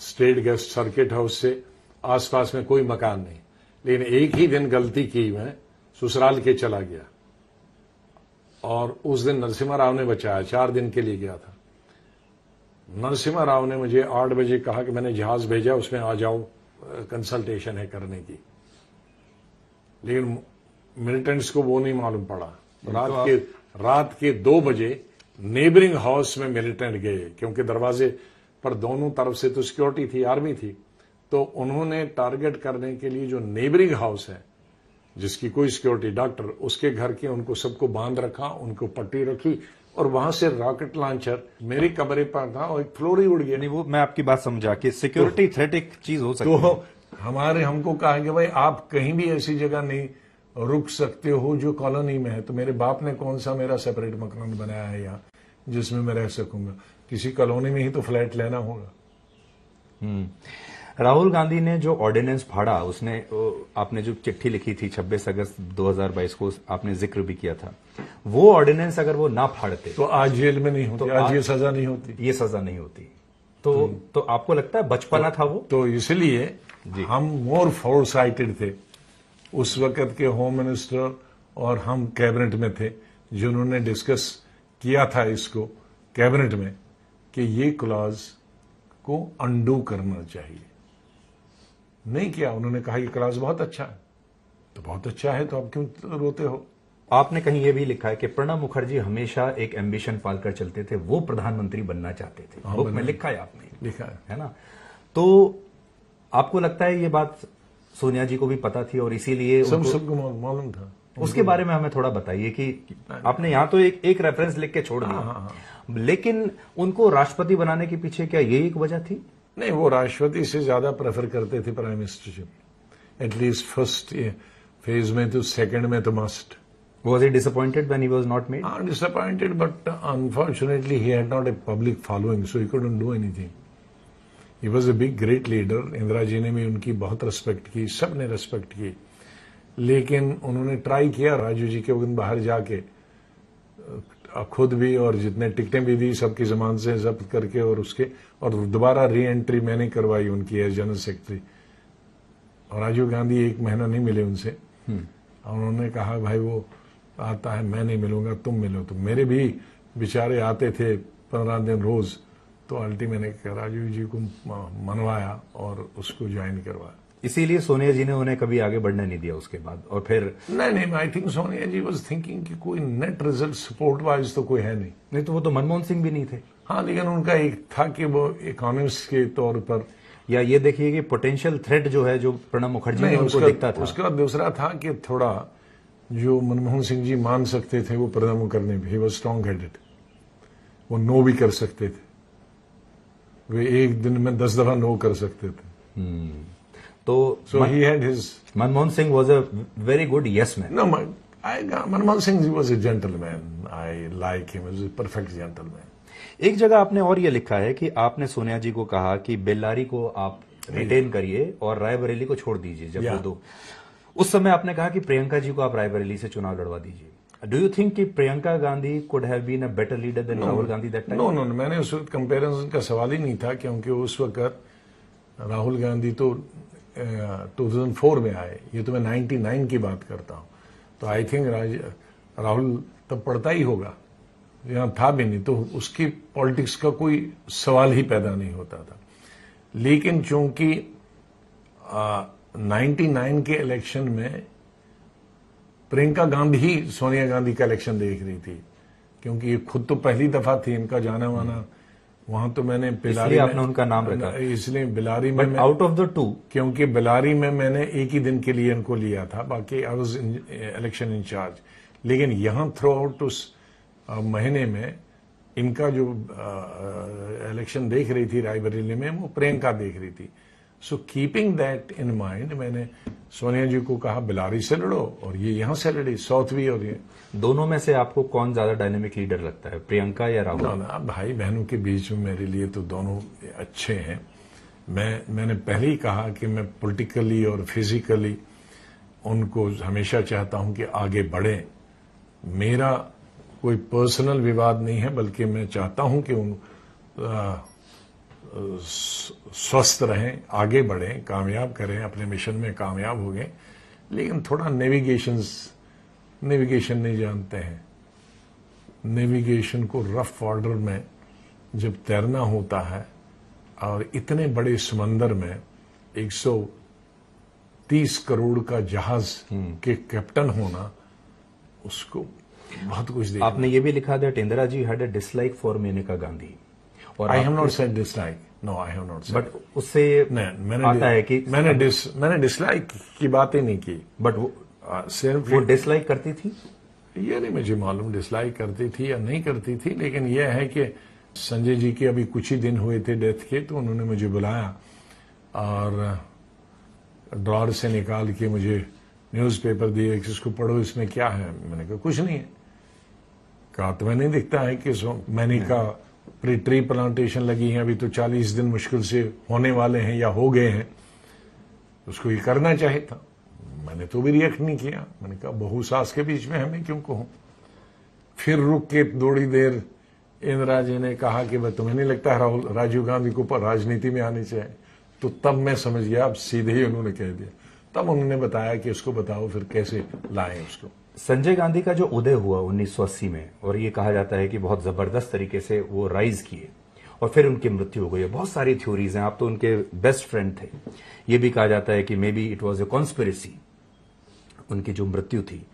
स्टेट गेस्ट सर्किट हाउस से आसपास में कोई मकान नहीं। लेकिन एक ही दिन गलती की, मैं ससुराल के चला गया और उस दिन नरसिम्हा राव ने बचाया। 4 दिन के लिए गया था। नरसिम्हा राव ने मुझे 8 बजे कहा कि मैंने जहाज भेजा, उसमें आ जाओ, कंसल्टेशन है करने की। लेकिन मिलिटेंट्स को वो नहीं मालूम पड़ा। रात के 2 बजे नेबरिंग हाउस में मिलिटेंट गए, क्योंकि दरवाजे पर दोनों तरफ से तो सिक्योरिटी थी, आर्मी थी। तो उन्होंने टारगेट करने के लिए जो नेबरिंग हाउस है, जिसकी कोई सिक्योरिटी, डॉक्टर, उसके घर के, उनको सबको बांध रखा, उनको पट्टी रखी, और वहां से रॉकेट लॉन्चर मेरे कमरे पर था और एक फ्लोर ही उड़ गया। नहीं, वो मैं आपकी बात समझा कि सिक्योरिटी थ्रेट एक चीज हो सकती है। तो हमको कहा कि भाई आप कहीं भी ऐसी जगह नहीं रुक सकते हो जो कॉलोनी में है। तो मेरे बाप ने कौन सा मेरा सेपरेट मकान बनाया है यहाँ जिसमें मैं रह सकूंगा? किसी कॉलोनी में ही तो फ्लैट लेना होगा। राहुल गांधी ने जो ऑर्डिनेंस फाड़ा, उसने, आपने जो चिट्ठी लिखी थी 26 अगस्त 2022 को, आपने जिक्र भी किया था, वो ऑर्डिनेंस अगर वो ना फाड़ते तो आज जेल में नहीं होती, तो आज ये सजा नहीं होती, ये सजा नहीं होती। तो आपको लगता है बचपना था वो? तो इसलिए हम मोर फोरसाइटेड थे। उस वक्त के होम मिनिस्टर और हम कैबिनेट में थे, जिन्होंने डिस्कस किया था इसको कैबिनेट में कि ये क्लॉज को अंडू करना चाहिए। नहीं किया। उन्होंने कहा ये क्लास बहुत अच्छा है। तो बहुत अच्छा है, तो आप क्यों रोते हो? आपने कहीं ये भी लिखा है कि प्रणब मुखर्जी हमेशा एक एम्बिशन पालकर चलते थे, वो प्रधानमंत्री बनना चाहते थे। बुक में लिखा है, आपने लिखा है ना? तो आपको लगता है ये बात सोनिया जी को भी पता थी और इसीलिए सबको मालूम था? उसके बारे में हमें थोड़ा बताइए कि आपने यहां तो एक रेफरेंस लिख के छोड़ दिया, लेकिन उनको राष्ट्रपति बनाने के पीछे क्या यही एक वजह थी? नहीं, वो राष्ट्रपति से ज्यादा प्रेफर करते थे prime ministership. At least first phase में, तो सेकंड में तो must. Was he disappointed when he was not made? Disappointed, but unfortunately he had not a public following, so he couldn't do anything. He was a big, great leader. Indira ji ने भी उनकी बहुत respect की, सब ने respect की, लेकिन उन्होंने ट्राई किया राजू जी के वक्त बाहर जाके, खुद भी, और जितने टिकटें भी दी सबकी जमान से जब्त करके, और दोबारा री एंट्री मैंने करवाई उनकी एज जनरल सेक्रेटरी। और राजीव गांधी 1 महीना नहीं मिले उनसे। उन्होंने कहा भाई वो आता है, मैं नहीं मिलूंगा, तुम मिलो। तो मेरे भी बेचारे आते थे 15 दिन रोज, तो अल्टीमेटली मैंने राजीव जी को मनवाया और उसको ज्वाइन करवाया। इसीलिए सोनिया जी ने उन्हें कभी आगे बढ़ने नहीं दिया उसके बाद, और फिर नहीं, I think Sonia ji was thinking कि कोई नेट रिजल्ट सपोर्ट वाइज तो कोई है नहीं तो वो तो मनमोहन सिंह भी नहीं थे। हाँ, लेकिन उनका एक था कि वो इकोनॉमिस्ट के तौर पर, या ये देखिए कि पोटेंशियल थ्रेट जो है, जो प्रणब मुखर्जी में उनको दिखता था। उसका दूसरा था कि थोड़ा जो मनमोहन सिंह जी मान सकते थे वो प्रणब करने में, ही वाज स्ट्रांग हेडेड, वो नो भी कर सकते थे, वे एक दिन में 10 दफा नो कर सकते थे। तो so he had his Manmohan Singh was a very good yes man. no Manmohan Singh ji was a gentleman, I like him, was a perfect gentleman. एक जगह आपने और ये लिखा है कि आपने सोनिया जी को कहा कि बेल्लारी को आप रिटेन करिए और रायबरेली को छोड़ दीजिए जब वो दो। उस समय आपने कहा कि प्रियंका जी को आप रायबरेली से चुनाव लड़वा दीजिए। डू यू थिंक कि Priyanka Gandhi could have been a better leader than Rahul Gandhi that time? No, मैंने उस वक्त कंपैरिजन का सवाल ही नहीं था, क्योंकि उस वक्त राहुल गांधी तो 2004 में आए, ये तो मैं 99 की बात करता हूं, तो आई थिंक राहुल तब पढ़ता ही होगा, यहाँ था भी नहीं, तो उसकी पॉलिटिक्स का कोई सवाल ही पैदा नहीं होता था। लेकिन चूंकि 99 के इलेक्शन में प्रियंका गांधी ही सोनिया गांधी का इलेक्शन देख रही थी, क्योंकि ये खुद तो पहली दफा थी, इनका जाना माना वहां, तो मैंने बिलारी में आपने उनका नाम रखा, इसलिए बिलारी में आउट ऑफ द टू, क्योंकि बिलारी में मैंने एक ही दिन के लिए इनको लिया था, बाकी आई वाज इलेक्शन इंचार्ज। लेकिन यहां थ्रू आउट उस महीने में इनका जो इलेक्शन देख रही थी रायबरेली में, वो प्रियंका देख रही थी। So keeping that in mind, मैंने सोनिया जी को कहा बिलारी से लड़ो, और ये यहां से लड़ी, साउथ भी। और ये दोनों में से आपको कौन ज्यादा डायनेमिक लीडर लगता है, प्रियंका या राहुल? ना, भाई बहनों के बीच में मेरे लिए तो दोनों अच्छे हैं। मैंने पहले ही कहा कि मैं पॉलिटिकली और फिजिकली उनको हमेशा चाहता हूं कि आगे बढ़े। मेरा कोई पर्सनल विवाद नहीं है, बल्कि मैं चाहता हूं कि उन स्वस्थ रहें, आगे बढ़ें, कामयाब करें, अपने मिशन में कामयाब हो गए। लेकिन थोड़ा नेविगेशन नहीं जानते हैं। नेविगेशन को रफ वाटर में जब तैरना होता है, और इतने बड़े समंदर में 130 करोड़ का जहाज के कैप्टन होना, उसको बहुत कुछ देखना। आपने ये भी लिखा that Indira ji had a dislike for Maneka Gandhi, और I have not said dislike, no I have not said, but उससे आता है कि मैंने डिसलाइक की बात ही नहीं की, बट सिर्फ वो डिसलाइक करती थी। ये नहीं मुझे मालूम डिसलाइक करती थी या नहीं करती थी, लेकिन यह है कि संजय जी के अभी कुछ ही दिन हुए थे डेथ के, तो उन्होंने मुझे बुलाया और ड्रॉर से निकाल के मुझे न्यूज़पेपर दिए कि इसको पढ़ो, इसमें क्या है। मैंने कहा कुछ नहीं है। कहा तुम्हें नहीं दिखता है कि मैंने कहा ट्री प्लांटेशन लगी है, अभी तो 40 दिन मुश्किल से होने वाले हैं या हो गए हैं, उसको ये करना चाहिए था। मैंने तो भी रिएक्ट नहीं किया। मैंने कहा बहु सास के बीच में हमें क्यों कहूं। फिर रुक के थोड़ी देर इंदिरा जी ने कहा कि भाई तुम्हें नहीं लगता है राजीव गांधी को राजनीति में आनी चाहिए? तो तब मैं समझ गया, अब सीधे ही उन्होंने कह दिया। तब उन्होंने बताया कि उसको बताओ फिर कैसे लाएं उसको। संजय गांधी का जो उदय हुआ 1980 में, और ये कहा जाता है कि बहुत जबरदस्त तरीके से वो राइज किए, और फिर उनकी मृत्यु हो गई। बहुत सारी थ्योरीज हैं, आप तो उनके बेस्ट फ्रेंड थे। ये भी कहा जाता है कि may be it was a conspiracy, उनकी जो मृत्यु थी।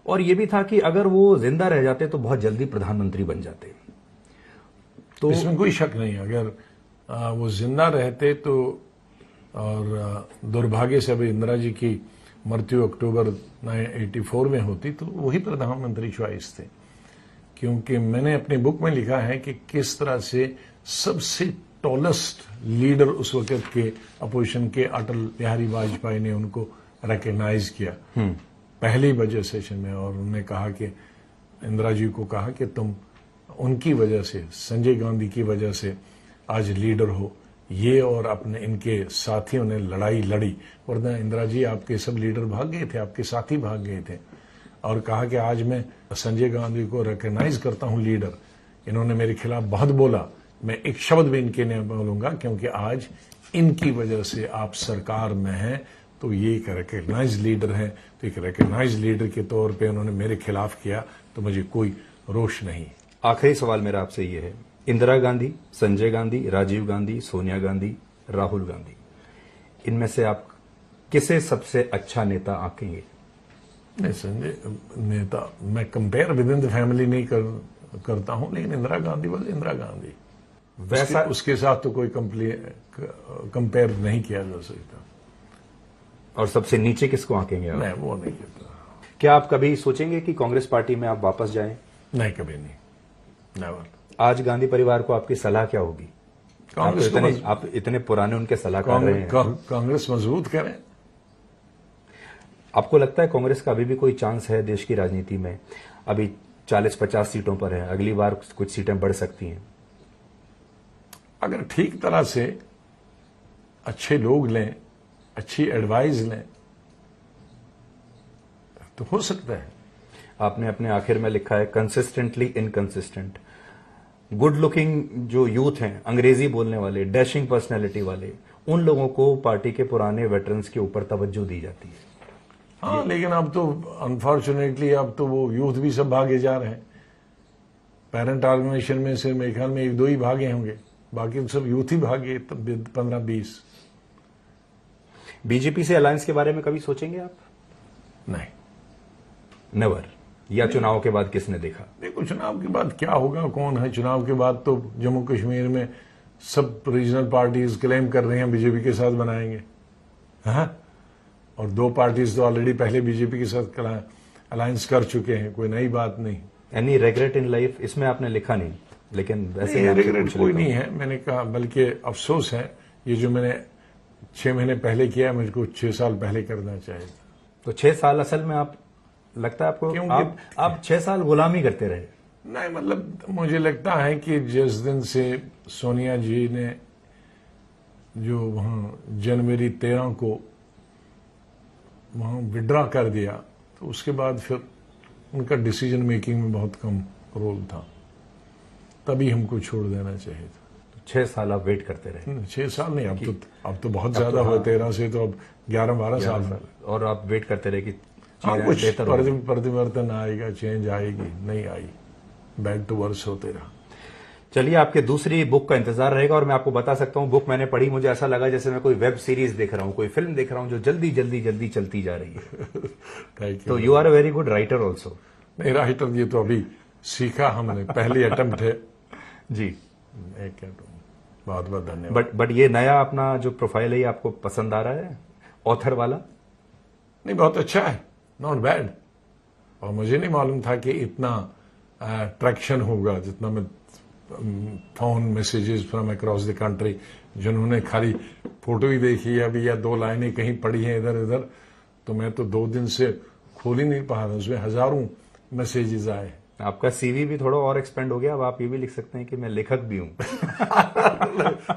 और ये भी था कि अगर वो जिंदा रह जाते तो बहुत जल्दी प्रधानमंत्री बन जाते। तो इसमें कोई शक नहीं, अगर वो जिंदा रहते तो, और दुर्भाग्य से अभी इंदिरा जी की मृत्यु अक्टूबर 1984 में होती तो वही प्रधानमंत्री चॉइस थे। क्योंकि मैंने अपनी बुक में लिखा है कि किस तरह से सबसे टॉलेस्ट लीडर उस वक्त के अपोजिशन के अटल बिहारी वाजपेयी ने उनको रिकग्नाइज किया पहली बजट सेशन में, और उन्होंने कहा कि इंदिरा जी को कहा कि तुम उनकी वजह से, संजय गांधी की वजह से आज लीडर हो। ये और अपने इनके साथियों ने लड़ाई लड़ी, वरना इंदिरा जी आपके सब लीडर भाग गए थे, आपके साथी भाग गए थे। और कहा कि आज मैं संजय गांधी को रिकग्नाइज करता हूं लीडर। इन्होंने मेरे खिलाफ बहुत बोला, मैं एक शब्द भी इनके नहीं बोलूंगा, क्योंकि आज इनकी वजह से आप सरकार में हैं। तो ये एक रिकग्नाइज लीडर है, तो एक रिकग्नाइज लीडर के तौर पे उन्होंने मेरे खिलाफ किया, तो मुझे कोई रोष नहीं। आखिरी सवाल मेरा आपसे ये है, इंदिरा गांधी, संजय गांधी, राजीव गांधी, सोनिया गांधी, राहुल गांधी, इनमें से आप किसे सबसे अच्छा नेता आंकेंगे? नहीं, संजय नेता मैं compare with in the family नहीं करता हूं, लेकिन इंदिरा गांधी वाले इंदिरा गांधी वैसा उसके साथ तो कोई कंपेयर नहीं किया जा सकता। और सबसे नीचे किसको आंकेंगे आप? नहीं, वो नहीं कहता। क्या आप कभी सोचेंगे कि कांग्रेस पार्टी में आप वापस जाएं? नहीं, कभी नहीं, नेवर। आज गांधी परिवार को आपकी सलाह क्या होगी? आप इतने पुराने उनके सलाहकार रहे हैं। कांग्रेस मजबूत करें। आपको लगता है कांग्रेस का अभी भी कोई चांस है देश की राजनीति में? अभी 40-50 सीटों पर है, अगली बार कुछ सीटें बढ़ सकती हैं। अगर ठीक तरह से अच्छे लोग लें, अच्छी एडवाइस लें, तो हो सकता है। आपने अपने आखिर में लिखा है कंसिस्टेंटली इनकंसिस्टेंट। गुड लुकिंग जो यूथ हैं, अंग्रेजी बोलने वाले, डैशिंग पर्सनैलिटी वाले, उन लोगों को पार्टी के पुराने वेटरन्स के ऊपर तवज्जो दी जाती है। हाँ, लेकिन अब तो अनफॉर्चुनेटली अब तो वो यूथ भी सब भागे जा रहे हैं। पेरेंट ऑर्गेनाइजेशन में से मेरे ख्याल में 1-2 ही भागे होंगे, बाकी सब यूथ ही भागे 15-20। बीजेपी से अलायंस के बारे में कभी सोचेंगे आप? नहीं, नेवर। या चुनाव के बाद किसने देखा? देखो, चुनाव के बाद क्या होगा, कौन है? चुनाव के बाद तो जम्मू कश्मीर में सब रीजनल पार्टीज क्लेम कर रही हैं बीजेपी के साथ बनाएंगे। हाँ, और 2 पार्टीज तो ऑलरेडी पहले बीजेपी के साथ अलायंस कर चुके हैं, कोई नई बात नहीं। Any regret in life? इसमें आपने लिखा नहीं, लेकिन वैसे रिग्रेट कोई नहीं है। मैंने कहा, बल्कि अफसोस है, ये जो मैंने 6 महीने पहले किया, मुझको 6 साल पहले करना चाहिए। तो 6 साल असल में आप, लगता है आपको आप 6 साल गुलामी करते रहे? नहीं, मतलब मुझे लगता है कि जिस दिन से सोनिया जी ने जो वहां जनवरी 13 को वहां विड्रॉ कर दिया, तो उसके बाद फिर उनका डिसीजन मेकिंग में बहुत कम रोल था, तभी हमको छोड़ देना चाहिए था। 6 साल आप वेट करते रहे? 6 साल नहीं, अब तो बहुत ज्यादा हुआ। 13 से तो अब 11-12 साल। और आप वेट करते रहे कि कुछ परिवर्तन आएगा, चेंज आएगी, नहीं आई, बैक टू वर्स होते रहा। चलिए, आपके दूसरी बुक का इंतजार रहेगा। और मैं आपको बता सकता हूं, बुक मैंने पढ़ी, मुझे ऐसा लगा जैसे मैं कोई वेब सीरीज देख रहा हूं, कोई फिल्म देख रहा हूं जो जल्दी जल्दी जल्दी चलती जा रही है। Thank you. तो you are a very good writer also. नहीं, राइटर ये तो अभी सीखा हमने, पहली अटेम्प्ट है जी। बहुत बहुत धन्यवाद। बट ये नया अपना जो प्रोफाइल है, ये आपको पसंद आ रहा है, ऑथर वाला? नहीं, बहुत अच्छा है, नॉट बैड। और मुझे नहीं मालूम था कि इतना ट्रैक्शन होगा, जितना मैं phone messages from across the country, जिन्होंने खाली फोटो ही देखी है अभी या 2 लाइनें कहीं पढ़ी हैं इधर उधर, तो मैं तो 2 दिन से खोल ही नहीं पा रहा, उसमें हजारों मैसेजेस आए। आपका सीवी भी थोड़ा और एक्सपेंड हो गया, अब आप ये भी लिख सकते हैं कि मैं लेखक भी हूं।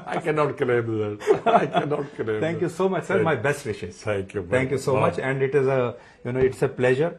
I cannot claim that. I cannot claim that. Thank you so much, sir. My best wishes. Thank you. Thank you so much, and it is it's a pleasure.